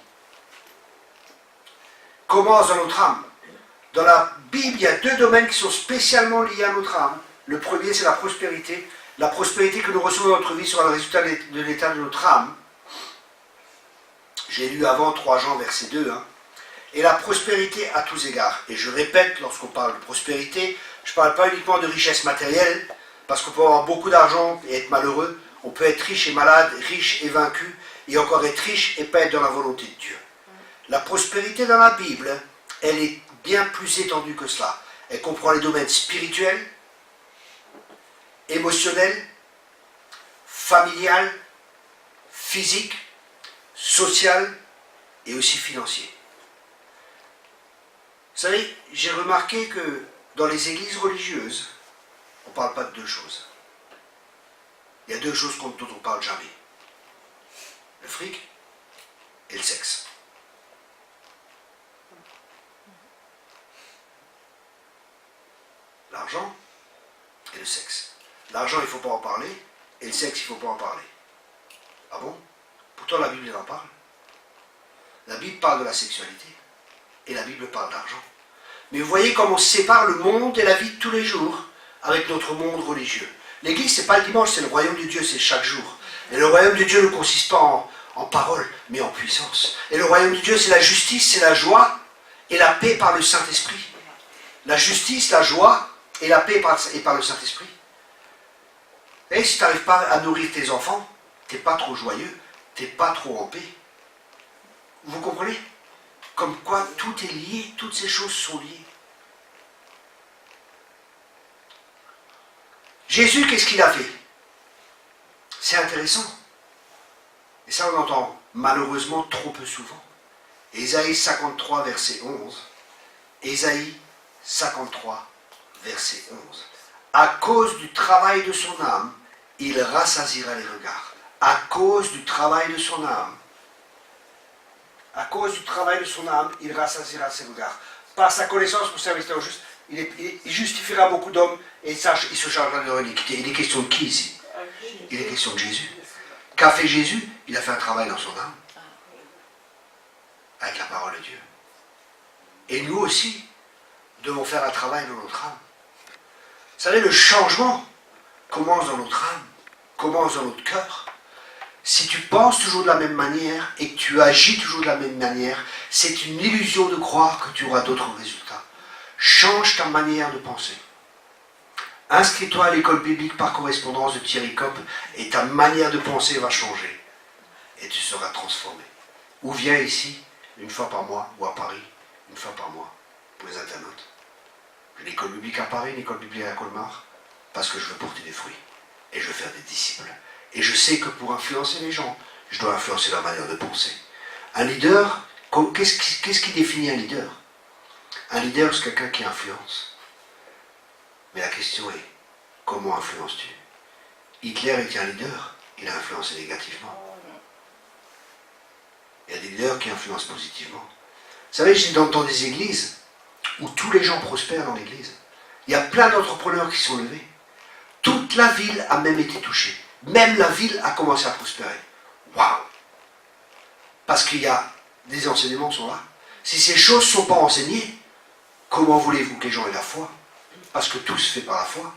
commence dans notre âme. Dans la Bible, il y a deux domaines qui sont spécialement liés à notre âme. Le premier, c'est la prospérité. La prospérité que nous recevons dans notre vie sera le résultat de l'état de notre âme. J'ai lu avant 3 Jean, verset 2. Et la prospérité à tous égards. Et je répète, lorsqu'on parle de prospérité, je ne parle pas uniquement de richesse matérielle, parce qu'on peut avoir beaucoup d'argent et être malheureux. On peut être riche et malade, riche et vaincu, et encore être riche et pas être dans la volonté de Dieu. La prospérité dans la Bible, elle est bien plus étendue que cela. Elle comprend les domaines spirituels, émotionnels, familial, physique, social et aussi financier. Vous savez, j'ai remarqué que dans les églises religieuses, on ne parle pas de deux choses. Il y a deux choses dont on ne parle jamais. Le fric et le sexe. L'argent et le sexe. L'argent, il ne faut pas en parler, et le sexe, il ne faut pas en parler. Ah bon? Pourtant, la Bible en parle. La Bible parle de la sexualité, et la Bible parle d'argent. Mais vous voyez comment on sépare le monde et la vie de tous les jours avec notre monde religieux. L'église, ce n'est pas le dimanche, c'est le royaume de Dieu, c'est chaque jour. Et le royaume de Dieu ne consiste pas en parole, mais en puissance. Et le royaume de Dieu, c'est la justice, c'est la joie et la paix par le Saint-Esprit. La justice, la joie et la paix par le Saint-Esprit. Et si tu n'arrives pas à nourrir tes enfants, tu n'es pas trop joyeux, tu n'es pas trop en paix. Vous comprenez? Comme quoi tout est lié, toutes ces choses sont liées. Jésus, qu'est-ce qu'il a fait? C'est intéressant. Et ça, on entend malheureusement trop peu souvent. Ésaïe 53, verset 11. Ésaïe 53, verset 11. À cause du travail de son âme, il rassasiera les regards. À cause du travail de son âme. À cause du travail de son âme, il rassasiera ses regards. par sa connaissance pour serviteur juste, il justifiera beaucoup d'hommes et il se chargera de leur iniquité. Il est question de qui ici? Il est question de Jésus. Qu'a fait Jésus? Il a fait un travail dans son âme. Avec la parole de Dieu. Et nous aussi, devons faire un travail dans notre âme. Vous savez, le changement commence dans notre âme, commence dans notre cœur. Si tu penses toujours de la même manière et que tu agis toujours de la même manière, c'est une illusion de croire que tu auras d'autres résultats. Change ta manière de penser. Inscris-toi à l'école biblique par correspondance de Thierry Kopp et ta manière de penser va changer. Et tu seras transformé. Ou viens ici, une fois par mois, ou à Paris, une fois par mois, pour les internautes. L'école biblique à Paris, l'école biblique à Colmar, parce que je veux porter des fruits. Et je veux faire des disciples. Et je sais que pour influencer les gens, je dois influencer leur manière de penser. Un leader, qu'est-ce qui définit un leader? Un leader, c'est quelqu'un qui influence. Mais la question est, comment influences-tu? Hitler était un leader, il a influencé négativement. Il y a des leaders qui influencent positivement. Vous savez, j'ai dans des églises où tous les gens prospèrent dans l'église. Il y a plein d'entrepreneurs qui sont levés. Toute la ville a même été touchée. Même la ville a commencé à prospérer. Waouh! Parce qu'il y a des enseignements qui sont là. Si ces choses ne sont pas enseignées, comment voulez-vous que les gens aient la foi? Parce que tout se fait par la foi.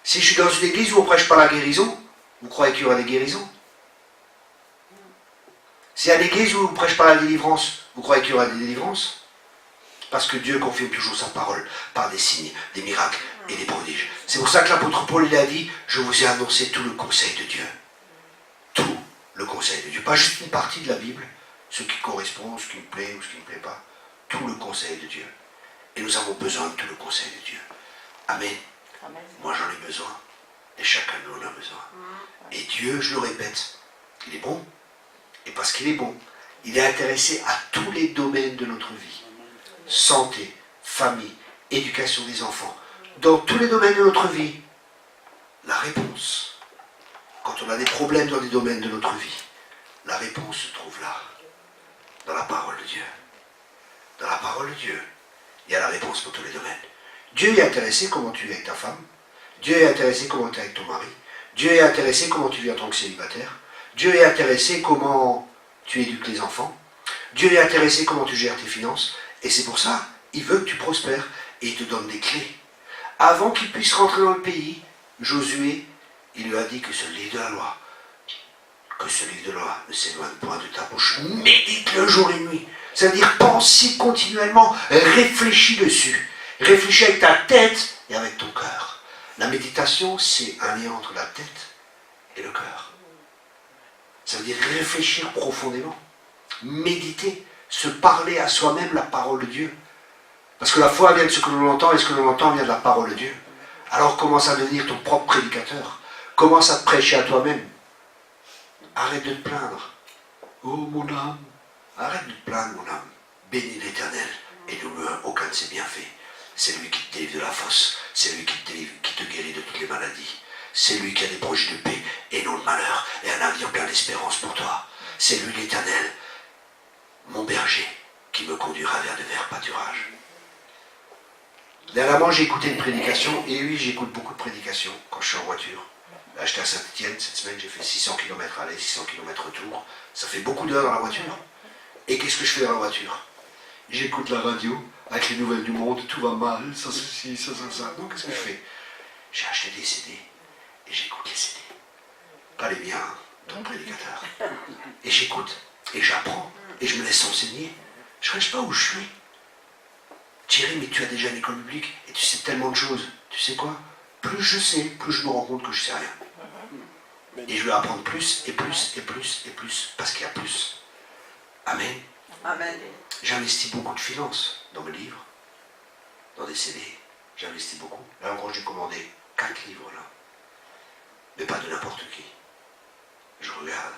Si je suis dans une église où on ne prêche pas la guérison, vous croyez qu'il y aura des guérisons? S'il y a une église où on ne prêche pas la délivrance, vous croyez qu'il y aura des délivrances? Parce que Dieu confirme toujours sa parole par des signes, des miracles et des prodiges. C'est pour ça que l'apôtre Paul il a dit, je vous ai annoncé tout le conseil de Dieu. Tout le conseil de Dieu. Pas juste une partie de la Bible, ce qui correspond, ce qui me plaît ou ce qui ne me plaît pas. Tout le conseil de Dieu. Et nous avons besoin de tout le conseil de Dieu. Amen. Amen. Moi j'en ai besoin. Et chacun de nous en a besoin. Et Dieu, je le répète, il est bon. Et parce qu'il est bon, il est intéressé à tous les domaines de notre vie. Santé, famille, éducation des enfants. Dans tous les domaines de notre vie, la réponse, quand on a des problèmes dans des domaines de notre vie, la réponse se trouve là, dans la parole de Dieu. Dans la parole de Dieu, il y a la réponse pour tous les domaines. Dieu est intéressé comment tu es avec ta femme. Dieu est intéressé comment tu es avec ton mari. Dieu est intéressé comment tu vis en tant que célibataire. Dieu est intéressé comment tu éduques les enfants. Dieu est intéressé comment tu gères tes finances. Et c'est pour ça, il veut que tu prospères et il te donne des clés. Avant qu'il puisse rentrer dans le pays, Josué, il lui a dit que ce livre de la loi, ne s'éloigne point de ta bouche. Médite le jour et nuit. C'est-à-dire pense-y continuellement, réfléchis dessus. Réfléchis avec ta tête et avec ton cœur. La méditation, c'est un lien entre la tête et le cœur. Ça veut dire réfléchir profondément. Méditer, se parler à soi-même la parole de Dieu. Parce que la foi vient de ce que l'on entend et ce que l'on entend vient de la parole de Dieu. Alors commence à devenir ton propre prédicateur. Commence à te prêcher à toi-même. Arrête de te plaindre. Oh mon âme. Arrête de te plaindre mon âme. Bénis l'Éternel et n'oublie aucun de ses bienfaits. C'est lui qui te délivre de la fosse. C'est lui qui te guérit de toutes les maladies. C'est lui qui a des projets de paix et non de malheur et un avenir plein d'espérance pour toi. C'est lui l'Éternel, mon berger, qui me conduira vers de verts pâturages. Dernièrement, j'ai écouté une prédication, et oui, j'écoute beaucoup de prédications quand je suis en voiture. Là, j'étais à Saint-Étienne, cette semaine, j'ai fait 600 km aller, 600 km retour. Ça fait beaucoup d'heures dans la voiture. Et qu'est-ce que je fais dans la voiture? J'écoute la radio, avec les nouvelles du monde, tout va mal, ça, ceci, ça. Donc, qu'est-ce que je fais? J'ai acheté des CD, et j'écoute les CD. Pas les miens, hein, ton prédicateur. Et j'écoute, et j'apprends, et je me laisse enseigner. Je ne sais pas où je suis. Thierry, mais tu as déjà une école biblique et tu sais tellement de choses. Tu sais quoi? Plus je sais, plus je me rends compte que je ne sais rien. Et je veux apprendre plus et plus et plus et plus, parce qu'il y a plus. Amen. Amen. J'investis beaucoup de finances dans mes livres, dans des CD. J'investis beaucoup. Là encore, j'ai commandé 4 livres là. Mais pas de n'importe qui. Je regarde,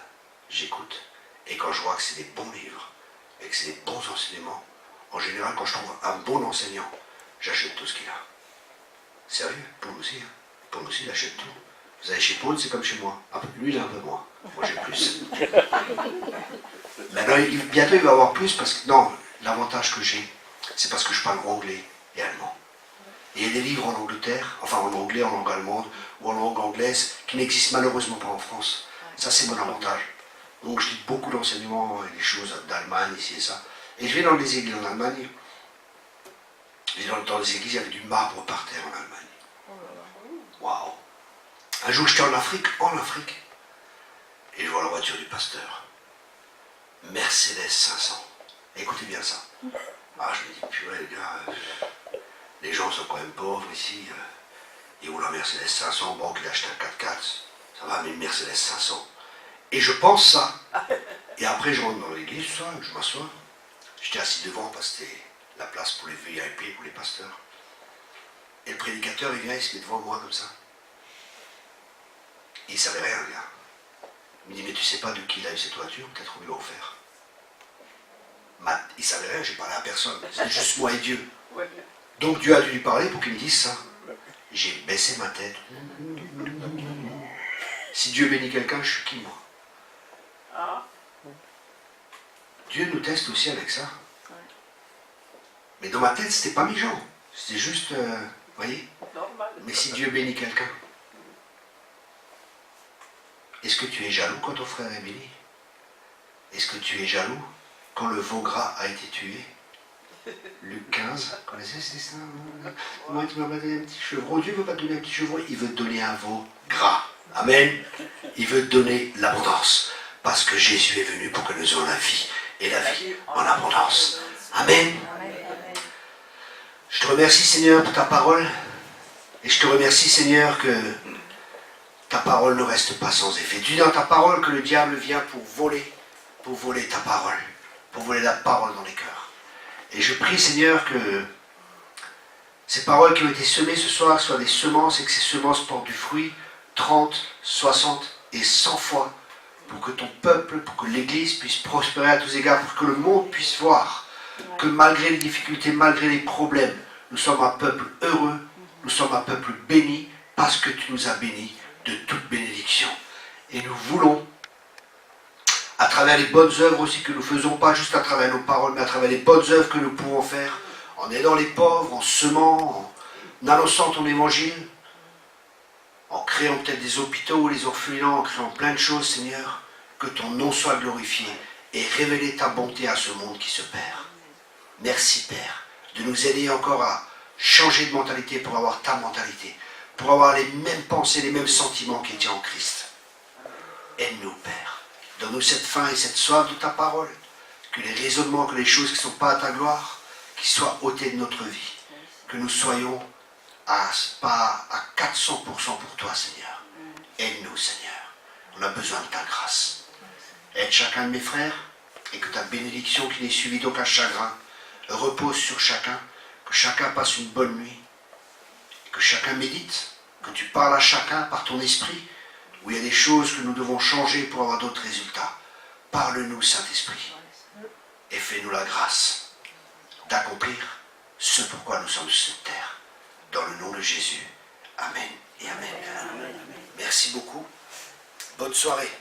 j'écoute. Et quand je vois que c'est des bons livres, et que c'est des bons enseignements, en général, quand je trouve un bon enseignant, j'achète tout ce qu'il a. Sérieux, Paul aussi. Hein. Paul aussi, il achète tout. Vous allez chez Paul, c'est comme chez moi. Lui, il a un peu moins. Moi, j'ai plus. Maintenant, bientôt, il va avoir plus parce que, non, l'avantage que j'ai, c'est parce que je parle anglais et allemand. Et il y a des livres en Angleterre, enfin en anglais, en langue allemande ou en langue anglaise, qui n'existent malheureusement pas en France. Ça, c'est mon avantage. Donc je lis beaucoup d'enseignements et des choses d'Allemagne, ici et ça. Et je vais dans les églises en Allemagne. Et dans les églises, il y avait du marbre par terre en Allemagne. Waouh! Un jour, j'étais en Afrique, et je vois la voiture du pasteur. Mercedes 500. Écoutez bien ça. Ah, je me dis, purée, les gars, les gens sont quand même pauvres ici. Et où la Mercedes 500, bon, qu'il a acheté un 4x4, ça va, mais une Mercedes 500. Et je pense ça. Et après, je rentre dans l'église, ça, je m'assois. J'étais assis devant parce que c'était la place pour les VIP, pour les pasteurs. Et le prédicateur, il vient, il se met devant moi comme ça. Il ne savait rien, le gars. Il me dit, mais tu sais pas de qui il a eu cette voiture, peut-être on lui a offert. Il ne savait rien, j'ai parlé à personne. C'était juste moi et Dieu. Donc Dieu a dû lui parler pour qu'il me dise ça. J'ai baissé ma tête. Si Dieu bénit quelqu'un, je suis qui, moi? Dieu nous teste aussi avec ça. Mais dans ma tête, c'était pas méchant. C'était juste, voyez. Mais si Dieu bénit quelqu'un, est-ce que tu es jaloux quand ton frère est béni? Est-ce que tu es jaloux quand le veau gras a été tué? Luc 15, connaissez, c'est ça? Moi, tu m'as donné un petit chevreau. Dieu ne veut pas te donner un petit chevreau, il veut te donner un veau gras. Amen. Il veut te donner l'abondance. Parce que Jésus est venu pour que nous ayons la vie. Et la vie en abondance. Amen. Je te remercie, Seigneur, pour ta parole. Et je te remercie, Seigneur, que ta parole ne reste pas sans effet. Tu dis dans ta parole que le diable vient pour voler ta parole, pour voler la parole dans les cœurs. Et je prie, Seigneur, que ces paroles qui ont été semées ce soir soient des semences et que ces semences portent du fruit 30, 60 et 100 fois pour que ton peuple, pour que l'Église puisse prospérer à tous égards, pour que le monde puisse voir que malgré les difficultés, malgré les problèmes, nous sommes un peuple heureux, nous sommes un peuple béni parce que tu nous as bénis de toute bénédiction. Et nous voulons, à travers les bonnes œuvres aussi que nous faisons, pas juste à travers nos paroles, mais à travers les bonnes œuvres que nous pouvons faire, en aidant les pauvres, en semant, en annonçant ton évangile, en créant peut-être des hôpitaux, les orphelinats, en créant plein de choses, Seigneur, que ton nom soit glorifié et révéler ta bonté à ce monde qui se perd. Merci, Père, de nous aider encore à changer de mentalité pour avoir ta mentalité, pour avoir les mêmes pensées, les mêmes sentiments qui étaient en Christ. Aide-nous, Père. Donne-nous cette faim et cette soif de ta parole, que les raisonnements, que les choses qui ne sont pas à ta gloire, qui soient ôtées de notre vie, que nous soyons pas à 400% pour toi, Seigneur. Aide-nous, Seigneur. On a besoin de ta grâce. Aide chacun de mes frères et que ta bénédiction qui n'est suivie d'aucun chagrin repose sur chacun, que chacun passe une bonne nuit, que chacun médite, que tu parles à chacun par ton esprit, où il y a des choses que nous devons changer pour avoir d'autres résultats. Parle-nous, Saint-Esprit, et fais-nous la grâce d'accomplir ce pourquoi nous sommes sur cette terre. Dans le nom de Jésus. Amen et Amen. Merci beaucoup. Bonne soirée.